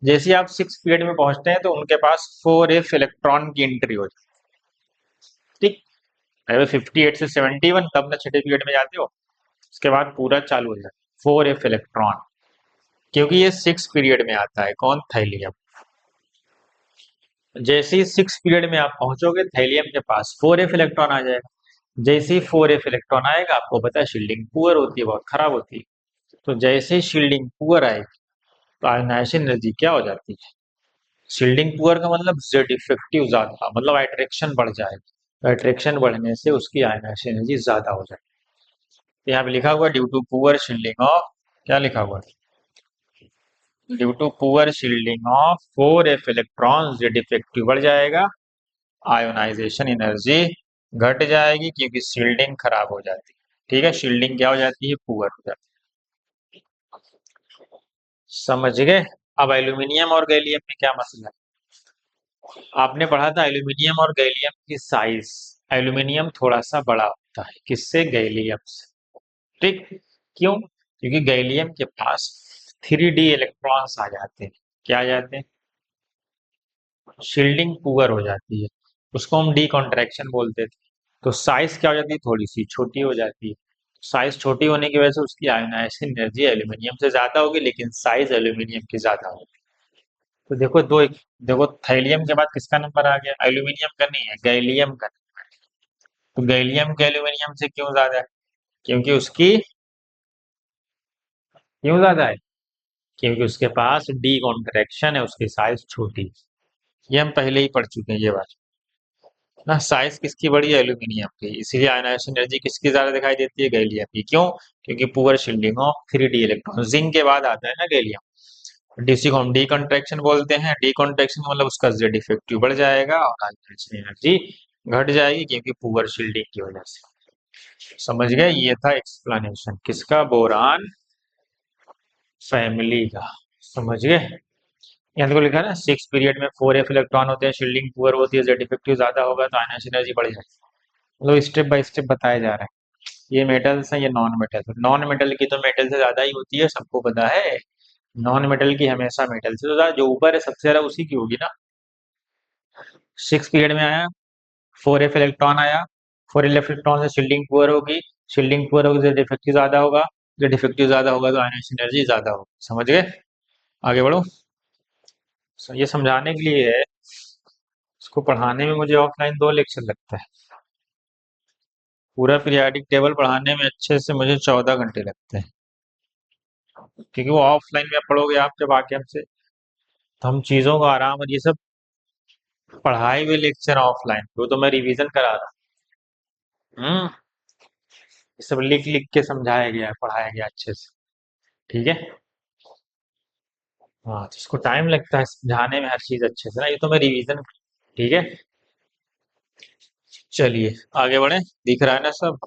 जैसे ही आप सिक्स पीरियड में पहुंचते हैं, तो उनके पास 4f इलेक्ट्रॉन की एंट्री हो जाती है। ठीक। अगर 58 से 71 तब ना छठे पीरियड में जाते हो, उसके बाद पूरा चालू हो जाता है 4f इलेक्ट्रॉन। क्योंकि ये सिक्स पीरियड में आता है, कौन? थैलियम। जैसे ही सिक्स पीरियड में आप पहुंचोगे, थैलियम के पास 4f इलेक्ट्रॉन आ जाएगा। जैसे ही 4f इलेक्ट्रॉन आएगा, आपको पता है शील्डिंग पुअर होती है, बहुत खराब होती है। तो जैसे ही शील्डिंग पुअर आएगी, तो आयनाइजेशन एनर्जी क्या हो जाती है? शील्डिंग पुअर का मतलब जेड इफेक्टिव ज्यादा, मतलब अट्रैक्शन बढ़ जाएगी। अट्रैक्शन बढ़ने से उसकी आयनाइजेशन एनर्जी ज्यादा हो जाएगी। तो यहाँ पे लिखा हुआ due to poor shielding of, क्या लिखा हुआ है? Due to poor shielding of 4f electron, Z effective बढ़ जाएगा, आयोनाइजेशन एनर्जी घट जाएगी, क्योंकि शील्डिंग खराब हो जाती है। ठीक है, शील्डिंग क्या हो जाती है? पुअर हो जाती है। समझ गए? अब एल्यूमिनियम और गैलियम में क्या मसला है? आपने पढ़ा था एल्यूमिनियम और गैलियम की साइज। एल्यूमिनियम थोड़ा सा बड़ा होता है, किससे? गैलियम से। ठीक। क्यों? क्योंकि गैलियम के पास 3d इलेक्ट्रॉन्स आ जाते हैं। क्या आ जाते हैं? शील्डिंग पुअर हो जाती है, उसको हम डी कॉन्ट्रैक्शन बोलते थे। तो साइज क्या हो जाती है? थोड़ी सी छोटी हो जाती है। साइज छोटी होने की वजह से उसकी आयोनाइजेशन एनर्जी एल्यूमिनियम से ज्यादा होगी, लेकिन साइज एल्यूमिनियम की ज्यादा होगी। तो देखो दो, देखो थैलियम के बाद किसका नंबर आ गया? एल्यूमिनियम का नहीं है, गैलियम का। तो गैलियम के एल्यूमिनियम से क्यों ज्यादा है? क्योंकि उसकी, क्यों ज्यादा है? क्योंकि उसके पास डी कॉन्ट्रैक्शन है, उसकी साइज छोटी है। ये हम पहले ही पढ़ चुके हैं ये बात ना। साइज किसकी बड़ी है? एल्यूमिनियम की। इसीलिए आयनाइजेशन एनर्जी किसकी ज्यादा दिखाई देती है? गैलियम की। क्यों? क्योंकि poor shielding of 3d electron. Zinc के बाद आता है ना गैलियम। डीसी को हम डी कॉन्ट्रैक्शन बोलते हैं। डी कॉन्ट्रैक्शन मतलब उसका जेड इफेक्टिव बढ़ जाएगा और आयनाइजेशन एनर्जी घट जाएगी, क्योंकि पुअर शील्डिंग की वजह से। समझ गए? ये था एक्सप्लेनेशन किसका? बोरान फैमिली का। समझ गए? यहाँ देखो लिखा है ना, सिक्स पीरियड में 4f इलेक्ट्रॉन होते हैं, शील्डिंग पुअर होती है, जेड इफेक्टिव ज्यादा होगा तो आयनाइजेशन एनर्जी बढ़ जाएगी। मतलब स्टेप बाय स्टेप बताया जा रहा है। ये मेटल्स है, ये नॉन मेटल है। नॉन मेटल की तो मेटल से ज्यादा ही होती है, सबको पता है। नॉन मेटल की हमेशा मेटल से तो ज्यादा, जो ऊपर है सबसे ज्यादा उसी की होगी ना। सिक्स पीरियड में आया, 4f इलेक्ट्रॉन आया, 4f इलेक्ट्रॉन से शील्डिंग पुअर होगी, शील्डिंग पुअर होगी तो डिफेक्टिव ज्यादा होगा, जो डिफेक्टिव ज्यादा होगा तो आयनाइजेशन एनर्जी ज्यादा होगी। समझ गए? आगे बढ़ो। ये समझाने के लिए है, इसको पढ़ाने में मुझे ऑफलाइन 2 लेक्चर लगता है। पूरा पीरियाडिक टेबल पढ़ाने में अच्छे से मुझे 14 घंटे लगते हैं। क्योंकि वो ऑफलाइन में पढ़ोगे आप जब आके हमसे, तो हम चीजों का आराम, और ये सब पढ़ाए हुए लेक्चर ऑफलाइन, वो तो मैं रिवीजन करा रहा हूँ। ये सब लिख लिख के समझाया गया है, पढ़ाया गया अच्छे से। ठीक है। हाँ, तो इसको टाइम लगता है समझाने में हर चीज अच्छे से ना, ये तो मैं रिवीजन। ठीक है। चलिए आगे बढ़े। दिख रहा है ना सब?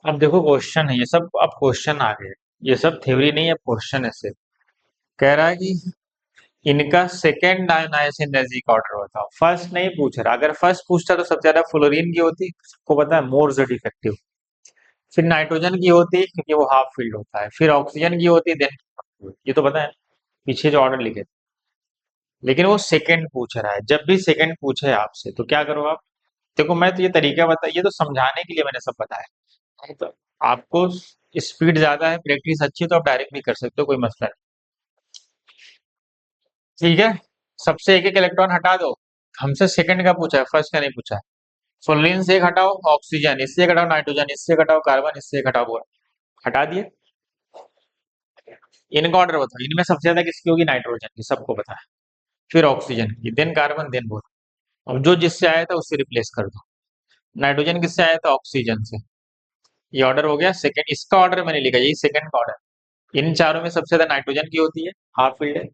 अब देखो क्वेश्चन है ये सब, अब क्वेश्चन आ गए। ये सब थ्योरी नहीं है, क्वेश्चन है सिर्फ। कह रहा है कि इनका सेकेंड आयोनाइजेशन एनर्जी का ऑर्डर बताओ। फर्स्ट नहीं पूछ रहा, अगर फर्स्ट पूछता तो सबसे ज्यादा फ्लोरीन की होती, सबको पता है मोर जेड इफेक्टिव। फिर नाइट्रोजन की होती है क्योंकि वो हाफ फील्ड होता है, फिर ऑक्सीजन की होती है, देन ये तो पता है पीछे जो ऑर्डर लिखे थे। लेकिन वो सेकंड पूछ रहा है, जब भी सेकंड पूछे आपसे तो क्या करो आप। देखो मैं तो ये तरीका बता, ये तो समझाने के लिए मैंने सब बताया। तो आपको स्पीड ज्यादा है, प्रैक्टिस अच्छी है, तो आप डायरेक्ट भी कर सकते हो, कोई मसला नहीं। ठीक है, सबसे एक एक इलेक्ट्रॉन हटा दो। हमसे सेकंड का पूछा है, फर्स्ट का नहीं पूछा है। फ्लोरीन से एक हटाओ ऑक्सीजन, इससे एक हटाओ नाइट्रोजन, इससे एक हटाओ कार्बन, इससे एक हटाओ बोरान। हटा दिए। इनका ऑर्डर बताओ, इनमें सबसे ज्यादा किसकी होगी, नाइट्रोजन की, सबको पता है। फिर ऑक्सीजन की, देन कार्बन, देन बोरान। अब जो जिससे आया था उससे रिप्लेस कर दो। नाइट्रोजन किससे आया था, ऑक्सीजन से। ये ऑर्डर हो गया सेकंड, इसका ऑर्डर मैंने लिखा, यही सेकंड का ऑर्डर। इन चारों में सबसे ज्यादा नाइट्रोजन की होती है, हाफ फील्ड है।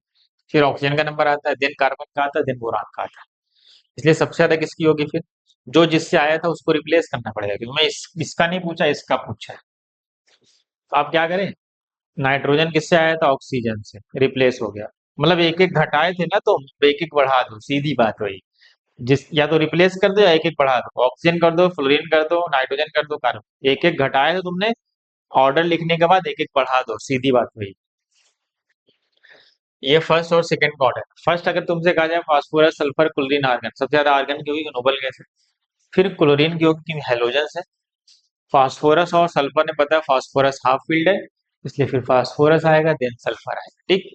फिर ऑक्सीजन का नंबर आता है, देन कार्बन का आता है, देन बोरान का आता है। इसलिए सबसे ज्यादा किसकी होगी फिर, जो जिससे आया था उसको रिप्लेस करना पड़ेगा, क्योंकि मैं इसका नहीं पूछा, इसका पूछा है। तो आप क्या करें, नाइट्रोजन किससे आया था, ऑक्सीजन से, रिप्लेस हो गया। मतलब एक एक घटाए थे ना, तो एक एक बढ़ा दो, सीधी बात वही। जिस या तो रिप्लेस कर दो या एक एक बढ़ा दो, ऑक्सीजन कर दो, फ्लोरीन कर दो, नाइट्रोजन कर दो, कार्बन, एक एक घटाए तो तुमने, ऑर्डर लिखने के बाद एक एक बढ़ा दो, सीधी बात हुई। ये फर्स्ट और सेकंड का ऑर्डर। फर्स्ट अगर तुमसे कहा जाए फास्फोरस सल्फर क्लोरीन आर्गन, सबसे ज्यादा आर्गन की होगी, नोबल गैस है। फिर क्लोरीन की होगी कि हेलोजन है। फास्फोरस और सल्फर ने पता है, फास्फोरस हाफ फील्ड है, इसलिए फिर फास्फोरस आएगा, देन सल्फर आएगा। ठीक।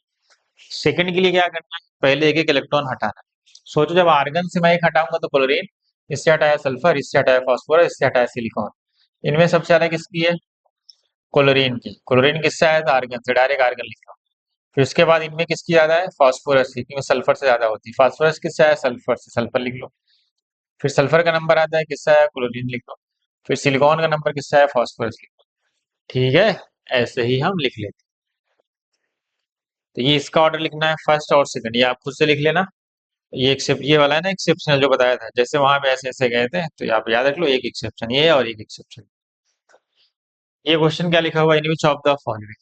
सेकंड के लिए क्या करना है, पहले एक एक इलेक्ट्रॉन हटाना। सोचो जब आर्गन से मैं एक हटाऊंगा तो क्लोरीन, इससे हटाया सल्फर, इससे हटाया फास्फोरस, इससे हटाया सिलिकॉन। इनमें सबसे ज्यादा किसकी है, क्लोरीन की। क्लोरीन किससे आया था, आर्गन से, डायरेक्ट आर्गन लिख लो। फिर उसके बाद इनमें किसकी ज्यादा है, फास्फोरस की, क्योंकि सल्फर से ज्यादा होती है। फास्फोरस किससे आया, सल्फर से, सल्फर लिख लो। फिर सल्फर का नंबर आता है, किससे आया, क्लोरीन लिख लो। फिर सिलिकॉन का नंबर किससे आया, फास्फोरस लिख लो। ठीक है, ऐसे ही हम लिख लेते हैं। तो ये इसका ऑर्डर लिखना है, फर्स्ट और सेकंड, ये आप खुद से लिख लेना। ये एक्सेप्ट, ये वाला है ना एक्सेप्शनल जो बताया था, जैसे वहां पे ऐसे ऐसे गए थे, तो आप याद रख लो, एक एक्सेप्शन ये है और एक एक्सेप्शन। ये क्वेश्चन क्या लिखा हुआ, in which of the following,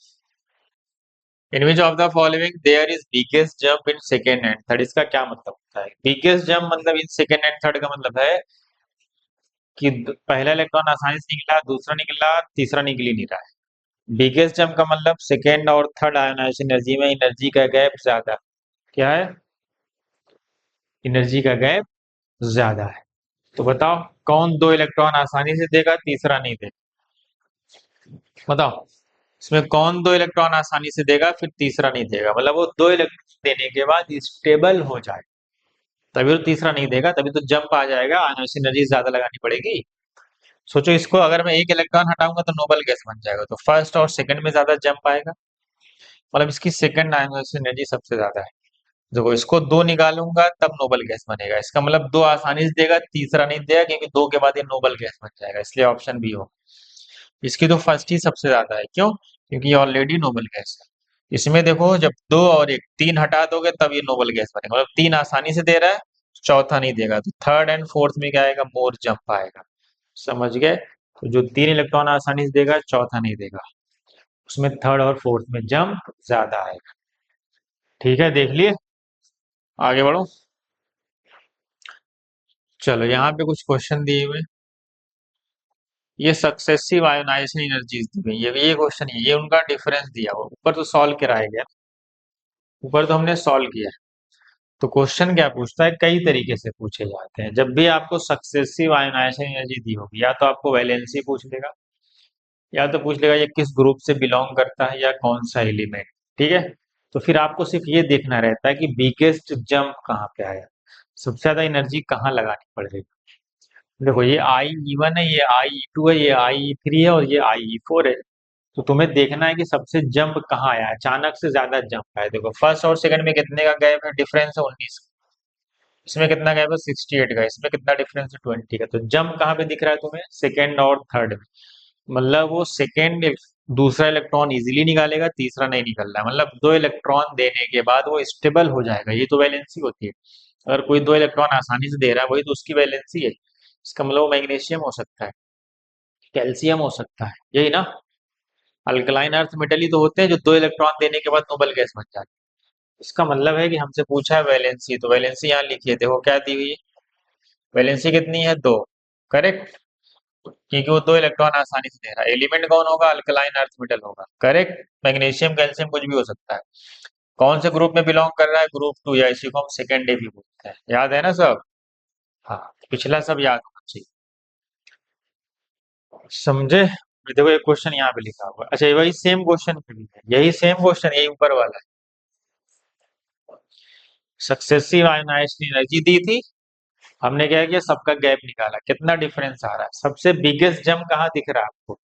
in which of the following there is biggest jump in second and third. इसका क्या मतलब होता है, बिगेस्ट जंप मतलब इन सेकंड एंड थर्ड का मतलब है कि पहला इलेक्ट्रॉन आसानी से निकला, दूसरा निकला, तीसरा निकल ही नहीं रहा है। बिगेस्ट जंप का मतलब सेकेंड और थर्ड आयोनाइजेशन एनर्जी में एनर्जी का गैप ज्यादा। क्या है, एनर्जी का गैप ज्यादा है। तो बताओ कौन दो इलेक्ट्रॉन आसानी से देगा, तीसरा नहीं देगा, बताओ। इसमें कौन दो इलेक्ट्रॉन आसानी से देगा, फिर तीसरा नहीं देगा, मतलब वो दो इलेक्ट्रॉन देने के बाद स्टेबल हो जाए, तभी तो तीसरा नहीं देगा, तभी तो जंप आ जाएगा, आयोनाइजेशन एनर्जी ज्यादा लगानी पड़ेगी। सोचो इसको अगर मैं एक इलेक्ट्रॉन हटाऊंगा तो नोबल गैस बन जाएगा, तो फर्स्ट और सेकंड में ज्यादा जंप आएगा, मतलब इसकी सेकंड आयोनाइजेशन एनर्जी सबसे ज्यादा है। देखो इसको दो निकालूंगा तब नोबल गैस बनेगा, इसका मतलब दो आसानी से देगा, तीसरा नहीं देगा, क्योंकि दो के बाद ये नोबल गैस बन जाएगा, इसलिए ऑप्शन बी हो। इसकी तो फर्स्ट ही सबसे ज्यादा है, क्यों, क्योंकि ये ऑलरेडी नोबल गैस है। इसमें देखो जब दो और एक, तीन हटा दोगे तब ये नोबल गैस बनेगा, मतलब तीन आसानी से दे रहा है, चौथा नहीं देगा, तो थर्ड एंड फोर्थ में क्या आएगा, मोर जंप आएगा। समझ गए, तो जो तीन इलेक्ट्रॉन आसानी से देगा, चौथा नहीं देगा, उसमें थर्ड और फोर्थ में जंप ज्यादा आएगा। ठीक है, देख लिए, आगे बढ़ो। चलो यहाँ पे कुछ क्वेश्चन दिए हुए, ये सक्सेसिव आयोनाइजेशन एनर्जीज दी हुई, ये क्वेश्चन है, ये उनका डिफरेंस दिया हुआ, ऊपर तो सॉल्व कराया गया, ऊपर तो हमने सॉल्व किया है। तो क्वेश्चन क्या पूछता है, कई तरीके से पूछे जाते हैं। जब भी आपको सक्सेसिव आयोनाइजेशन एनर्जी दी होगी, या तो आपको वैलेंसी पूछ लेगा, या तो पूछ लेगा ये किस ग्रुप से बिलोंग करता है, या कौन सा एलिमेंट। ठीक है, तो फिर आपको सिर्फ ये देखना रहता है कि बिगेस्ट जंप कहाँ पे आया, सबसे ज्यादा एनर्जी कहाँ लगानी पड़ेगी। देखो ये IE1 है, ये IE2 है, ये IE3 है, और ये IE4 है। तो तुम्हें देखना है कि सबसे जंप कहाँ आया है, अचानक से ज्यादा जंप आया। देखो फर्स्ट और सेकंड में कितने का गैप है, डिफरेंस है 19, इसमें कितना गैप है 68 का, इसमें कितना डिफरेंस है 20 का। तो जंप कहाँ पे दिख रहा है तुम्हें, सेकंड और थर्ड में। मतलब वो सेकंड दूसरा इलेक्ट्रॉन इजीली निकालेगा, तीसरा नहीं निकल रहा है, मतलब दो इलेक्ट्रॉन देने के बाद वो स्टेबल हो जाएगा, ये तो वैलेंसी होती है। अगर कोई दो इलेक्ट्रॉन आसानी से दे रहा है, वही तो उसकी वैलेंसी है। इसका मतलब मैग्नीशियम हो सकता है, कैल्शियम हो सकता है, यही ना। अल्कलाइन अर्थ मेटल ही तो होते हैं जो दो इलेक्ट्रॉन देने के बाद नोबल गैस बन जाती है। इसका मतलब है कि हमसे पूछा है वैलेंसी, तो वैलेंसी यहाँ लिखिए, देखो क्या दी हुई है, वैलेंसी कितनी है, दो। करेक्ट। क्योंकि वो 2 इलेक्ट्रॉन आसानी से दे रहा है। एलिमेंट कौन होगा? अल्कलाइन अर्थ मेटल होगा। करेक्ट। मैग्नीशियम, कैल्शियम कुछ भी हो सकता है। कौन से ग्रुप में बिलोंग कर रहा है? ग्रुप 2, या इसी को हम सेकेंड डे भी बोलते हैं। याद है ना सब? हाँ, पिछला सब याद होना चाहिए। समझे? देखो एक क्वेश्चन यहाँ पे लिखा हुआ है। अच्छा, ये वही सेम क्वेश्चन है, यही सेम क्वेश्चन, यही ऊपर वाला है। सक्सेसिव आयोनाइजेशन एनर्जी दी थी, हमने क्या किया, सबका गैप निकाला, कितना डिफरेंस आ रहा है। सबसे बिगेस्ट जंप कहाँ दिख रहा है आपको?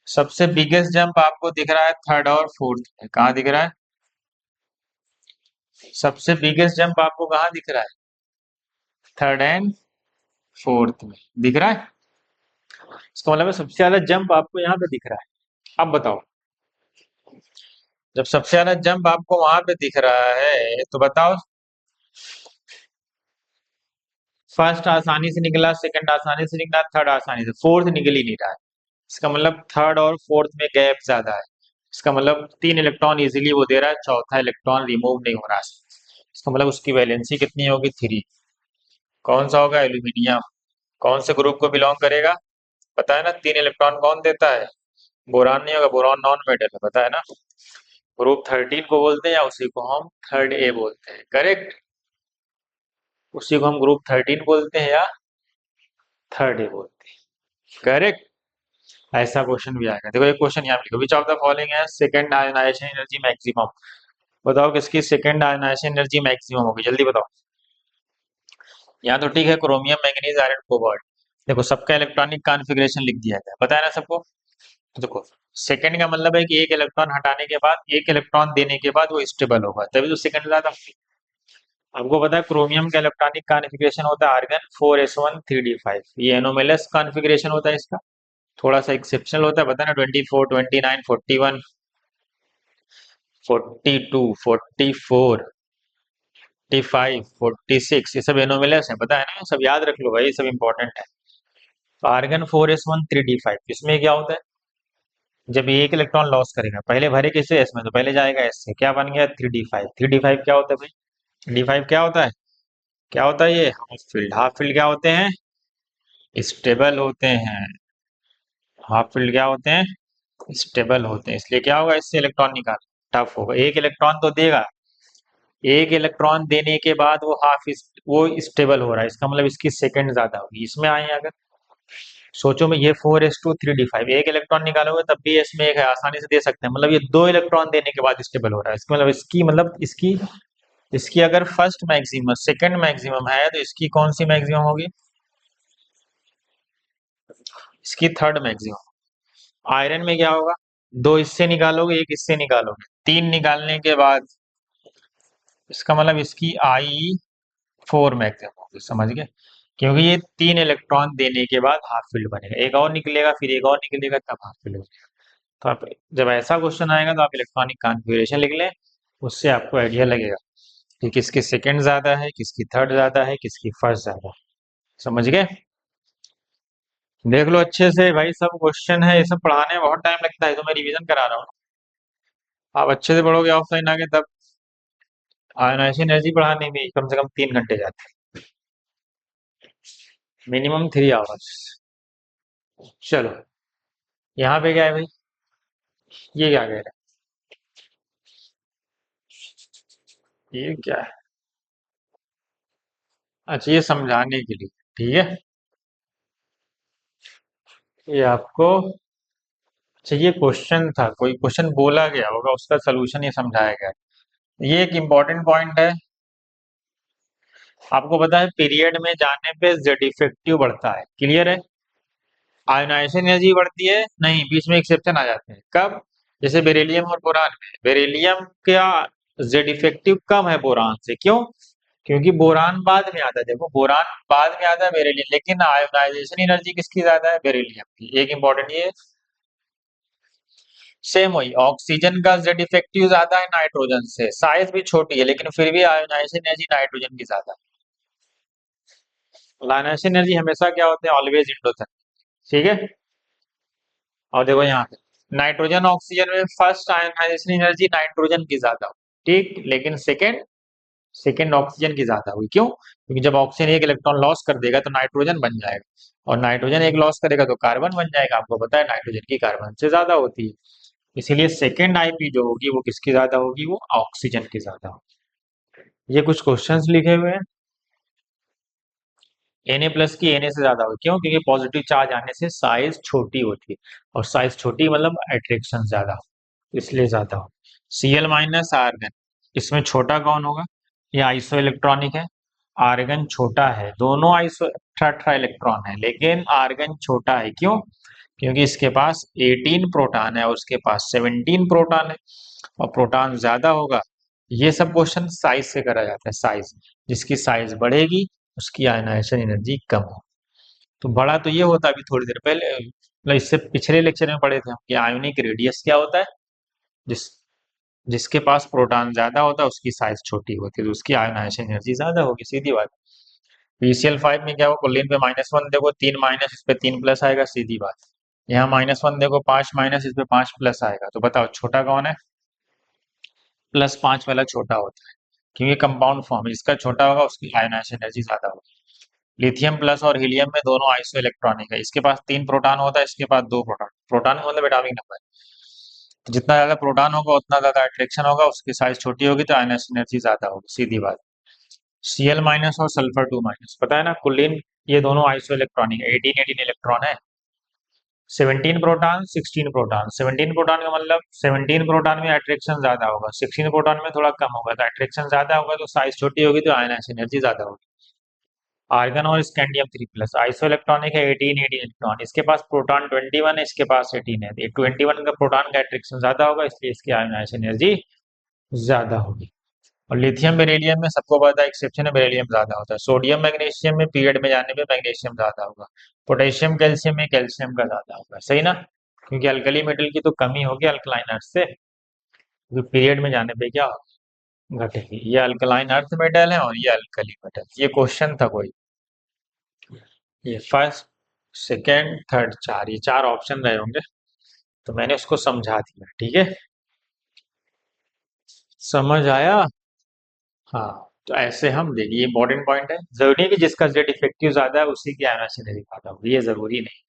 सबसे बिगेस्ट जंप आपको दिख रहा है थर्ड और फोर्थ में। कहाँ दिख रहा है? सबसे बिगेस्ट जंप आपको कहाँ दिख रहा है? थर्ड एंड फोर्थ में दिख रहा है। इसका मतलब है सबसे ज्यादा जंप आपको यहाँ पे दिख रहा है। अब बताओ, जब सबसे ज्यादा जंप आपको वहां पे दिख रहा है, तो बताओ, फर्स्ट आसानी से निकला, सेकंड आसानी से निकला, थर्ड आसानी से, फोर्थ निकल ही नहीं रहा है। इसका मतलब थर्ड और फोर्थ में गैप ज्यादा है। इसका मतलब 3 इलेक्ट्रॉन इजीली वो दे रहा है, चौथा इलेक्ट्रॉन रिमूव नहीं हो रहा है। इसका मतलब उसकी वैलेंसी कितनी होगी? 3। कौन सा होगा? एल्यूमिनियम। कौन से ग्रुप को बिलोंग करेगा? पता है ना? 3 इलेक्ट्रॉन कौन देता है? बोरान नहीं होगा, बोरान नॉन मेटल है, पता है ना? ग्रुप 13 को बोलते हैं, या उसी को हम थर्ड ए बोलते हैं। करेक्ट। उसी को हम ग्रुप 13 बोलते हैं या थर्ड ए बोलते हैं। करेक्ट। ऐसा क्वेश्चन भी आएगा। देखो एक क्वेश्चन यहाँ पे लिखो, विच ऑफ द फॉलोइंग है सेकंड आयनाइजेशन एनर्जी मैक्सिमम? बताओ किसकी सेकंड आयनाइजेशन एनर्जी मैक्सिमम होगी, जल्दी बताओ। यहाँ तो ठीक है, क्रोमियम, मैंगनीज, आयरन, कोबाल्ट। देखो सबका इलेक्ट्रॉनिक कॉन्फ़िगरेशन लिख दिया गया, पता है ना सबको? तो देखो, सेकंड का मतलब है कि एक इलेक्ट्रॉन हटाने के बाद, एक इलेक्ट्रॉन देने के बाद वो स्टेबल होगा, तभी तो सेकंड ज्यादा। आपको पता है क्रोमियम का इलेक्ट्रॉनिक कॉन्फ़िगरेशन होता है आर्गन 4s1 3d5, ये एनोमेलस कॉन्फ़िगरेशन होता है इसका। थोड़ा सा एक्सेप्शनल होता है, पता है ना? 24, 29, 41, 42, 44, 45, 46, ये सब एनोमेलस है, पता है ना? सब याद रख लो भाई, ये सब इंपॉर्टेंट है। तो आर्गन 4s1 3d5, इसमें क्या होता है? जब ये एक इलेक्ट्रॉन लॉस करेगा, पहले भरे किसे? एस में, तो पहले जाएगा एस से, क्या बन गया? 3d5। 3d5 क्या होता है भाई? d5 क्या होता है? क्या होता है ये? Half field. हाफ फील्ड क्या होते हैं? स्टेबल होते हैं। हाफ फील्ड क्या होते हैं? स्टेबल होते हैं। इसलिए क्या होगा, इससे इलेक्ट्रॉन निकाल, टफ होगा। एक इलेक्ट्रॉन तो देगा, एक इलेक्ट्रॉन देने के बाद वो वो स्टेबल हो रहा है, इसका मतलब इसकी सेकंड ज्यादा होगी। इसमें आए अगर सोचो, मैं ये 4s2 3d5, एक इलेक्ट्रॉन निकालोगे तब भी इसमें एक है, आसानी से दे सकते हैं। मतलब ये 2 इलेक्ट्रॉन देने के बाद स्टेबल हो रहा है, इसका मतलब इसकी इसकी अगर फर्स्ट मैक्सिमम सेकंड मैक्सिमम है, तो इसकी कौन सी मैक्सिमम होगी? इसकी थर्ड मैक्सिमम। आयरन में क्या होगा? 2 इससे निकालोगे, एक इससे निकालोगे, 3 निकालने के बाद इसका मतलब इसकी I4 मैक्सिमम होगी। समझ गए? क्योंकि ये 3 इलेक्ट्रॉन देने के बाद हाफ फील्ड बनेगा, एक और निकलेगा, फिर एक और निकलेगा, तब हाफ फील्ड बनेगा। तो आप जब ऐसा क्वेश्चन आएगा तो आप इलेक्ट्रॉनिक कॉन्फ़िगरेशन लिख लें, उससे आपको आइडिया लगेगा कि किसकी सेकंड ज्यादा है, किसकी थर्ड ज्यादा है, किसकी फर्स्ट ज्यादा है। समझ गए? देख लो अच्छे से भाई, सब क्वेश्चन है, ये सब पढ़ाने में बहुत टाइम लगता है, तो मैं रिवीजन करा रहा हूँ। आप अच्छे से पढ़ोगे ऑफलाइन आके, तब आयोनाइजेशन एनर्जी पढ़ाने में कम से कम 3 घंटे जाते हैं, मिनिमम 3 आवर्स। चलो, यहाँ पे क्या है भाई? ये क्या कह रहा है? ये क्या है? अच्छा, ये समझाने के लिए, ठीक है। ये आपको, अच्छा ये क्वेश्चन था, कोई क्वेश्चन बोला गया होगा, उसका सोल्यूशन ये समझाया गया है। ये एक इम्पोर्टेंट पॉइंट है। आपको पता है पीरियड में जाने पे जेड इफेक्टिव बढ़ता है, क्लियर है? आयोनाइजेशन एनर्जी बढ़ती है नहीं, बीच में एक्सेप्शन आ जाते हैं। कब? जैसे बेरिलियम और बोरान में, बेरिलियम का जेड इफेक्टिव कम है बोरान से। क्यों? क्योंकि बोरान बाद में आता है। देखो बोरान बाद में आता है बेरिलियम, लेकिन आयोनाइजेशन एनर्जी किसकी ज्यादा है? बेरिलियम की। एक इंपॉर्टेंट ये, सेम वही, ऑक्सीजन का जेड इफेक्टिव ज्यादा है नाइट्रोजन से, साइज भी छोटी है, लेकिन फिर भी आयोनाइजेशन एनर्जी नाइट्रोजन की ज्यादा है। आयोनाइजेशन एनर्जी हमेशा क्या होते हैं? Always endothermic. ठीक है। और देखो यहाँ पे नाइट्रोजन ऑक्सीजन में फर्स्ट आयोनाइजेशन एनर्जी नाइट्रोजन की ज्यादा हो, ठीक, लेकिन सेकेंड सेकेंड ऑक्सीजन की ज्यादा हुई। क्यों? क्योंकि जब ऑक्सीजन एक इलेक्ट्रॉन लॉस कर देगा तो नाइट्रोजन बन जाएगा, और नाइट्रोजन एक लॉस करेगा तो कार्बन बन जाएगा। आपको पता है नाइट्रोजन की कार्बन से ज्यादा होती है, इसीलिए सेकेंड आईपी जो होगी वो किसकी ज्यादा होगी, वो ऑक्सीजन की ज्यादा होगी। ये कुछ क्वेश्चंस लिखे हुए हैं। Na+ की Na से ज्यादा होगी। क्यों? क्योंकि पॉजिटिव चार्ज आने से साइज छोटी होती है, और साइज छोटी मतलब अट्रैक्शन ज्यादा हो, इसलिए ज्यादा हो। Cl- आर्गन, इसमें छोटा कौन होगा? ये आइसो इलेक्ट्रॉनिक है, आर्गन छोटा है। दोनों आइसो अट्रा इलेक्ट्रॉन है, लेकिन आर्गन छोटा है। क्यों? क्योंकि इसके पास 18 प्रोटॉन है और उसके पास 17 प्रोटॉन है, और प्रोटॉन ज्यादा होगा। ये सब क्वेश्चन साइज से करा जाता है। साइज, जिसकी साइज बढ़ेगी उसकी आयनाइजेशन एनर्जी कम हो। तो बड़ा तो ये होता है, अभी थोड़ी देर पहले मतलब इससे पिछले लेक्चर में पढ़े थे हम कि आयोनिक रेडियस क्या होता है। जिस जिसके पास प्रोटॉन ज्यादा होता है उसकी साइज छोटी होती है, तो उसकी आयनाइजेशन एनर्जी ज्यादा होगी, सीधी बात। PCl5 में क्या होगा, कुल्लीन पे -1 देखो, 3 माइनस, इस पे 3 प्लस आएगा, सीधी बात। यहाँ -1 देखो, 5 माइनस, इस पे 5 प्लस आएगा। तो बताओ छोटा कौन है? +5 वाला छोटा होता है, क्योंकि कंपाउंड फॉर्म है। जिसका छोटा होगा उसकी आयनाइजेशन एनर्जी ज्यादा होगी। लिथियम प्लस और हीलियम में दोनों आइसो इलेक्ट्रॉनिक है। इसके पास 3 प्रोटॉन होता है, इसके पास 2 प्रोटॉन। प्रोटॉन मतलब एटॉमिक नंबर। तो जितना ज्यादा प्रोटॉन होगा उतना ज्यादा अट्रैक्शन होगा, उसकी साइज छोटी होगी तो आयनाइजेशन एनर्जी ज्यादा होगी, सीधी बात। Cl- और सल्फर 2- पता है ना, कुलीन ये दोनों आइसो इलेक्ट्रॉनिक है। 18 इलेक्ट्रॉन है, 17 प्रोटॉन 16 प्रोटॉन। 17 प्रोटॉन का मतलब 17 प्रोटॉन में अट्रैक्शन ज्यादा होगा, 16 प्रोटॉन में थोड़ा कम होगा। तो अट्रैक्शन ज्यादा होगा तो साइज छोटी होगी तो आयनाइजेशन एनर्जी ज्यादा होगी। आर्गन और स्कैंडियम 3+ आइसो इलेक्ट्रॉनिक है, 18 इलेक्ट्रॉन। इसके पास प्रोटॉन 21 है, इसके पास 18 है। 21 का प्रोटॉन का अट्रैक्शन ज्यादा होगा, इसलिए इसकी आयनाइजेशन एनर्जी ज्यादा होगी। और लिथियम बेरिलियम में सबको पता है एक्सेप्शन है, बेरिलियम ज्यादा होता है। सोडियम मैग्नीशियम में पीरियड में जाने पे मैग्नीशियम ज्यादा होगा। पोटेशियम कैल्शियम में कैल्शियम का ज्यादा होगा, सही ना? क्योंकि अल्कली मेटल की तो कमी होगी अल्कलाइन अर्थ से, क्योंकि पीरियड में जाने पे क्या घटेगी। ये अल्कलाइन अर्थ मेटल है और ये अल्कली मेटल। ये क्वेश्चन था कोई। ये फर्स्ट, सेकेंड, थर्ड, चार, ये चार ऑप्शन रहे होंगे, तो मैंने उसको समझा दिया। ठीक है, समझ आया? हाँ, तो ऐसे हम देखिए, इंपॉर्टेंट पॉइंट है। जरूरी है कि जिसका जेड इफेक्टिव ज्यादा है उसी की आयनाइजेशन एनर्जी ज्यादा होगी, ये जरूरी नहीं।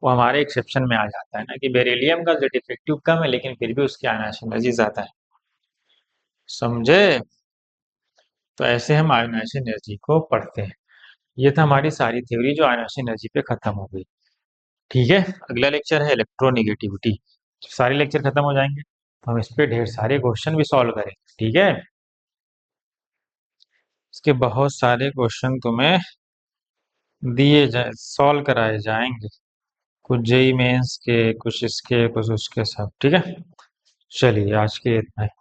वो हमारे एक्सेप्शन में आ जाता है ना कि बेरिलियम का जेड इफेक्टिव कम है लेकिन फिर भी उसकी आयनाइजेशन एनर्जी ज्यादा है। समझे? तो ऐसे हम आयनाइजेशन एनर्जी को पढ़ते हैं। ये था हमारी सारी थ्योरी जो आयनाइजेशन एनर्जी पे खत्म हो गई। ठीक है, अगला लेक्चर है इलेक्ट्रोनिगेटिविटी। सारे लेक्चर खत्म हो जाएंगे तो हम इस पे ढेर सारे क्वेश्चन भी सॉल्व करेंगे। ठीक है, इसके बहुत सारे क्वेश्चन तुम्हें दिए जाए, सॉल्व कराए जाएंगे। कुछ जेई मेंस के, कुछ इसके, कुछ उसके, सब। ठीक है, चलिए आज के इतना ही।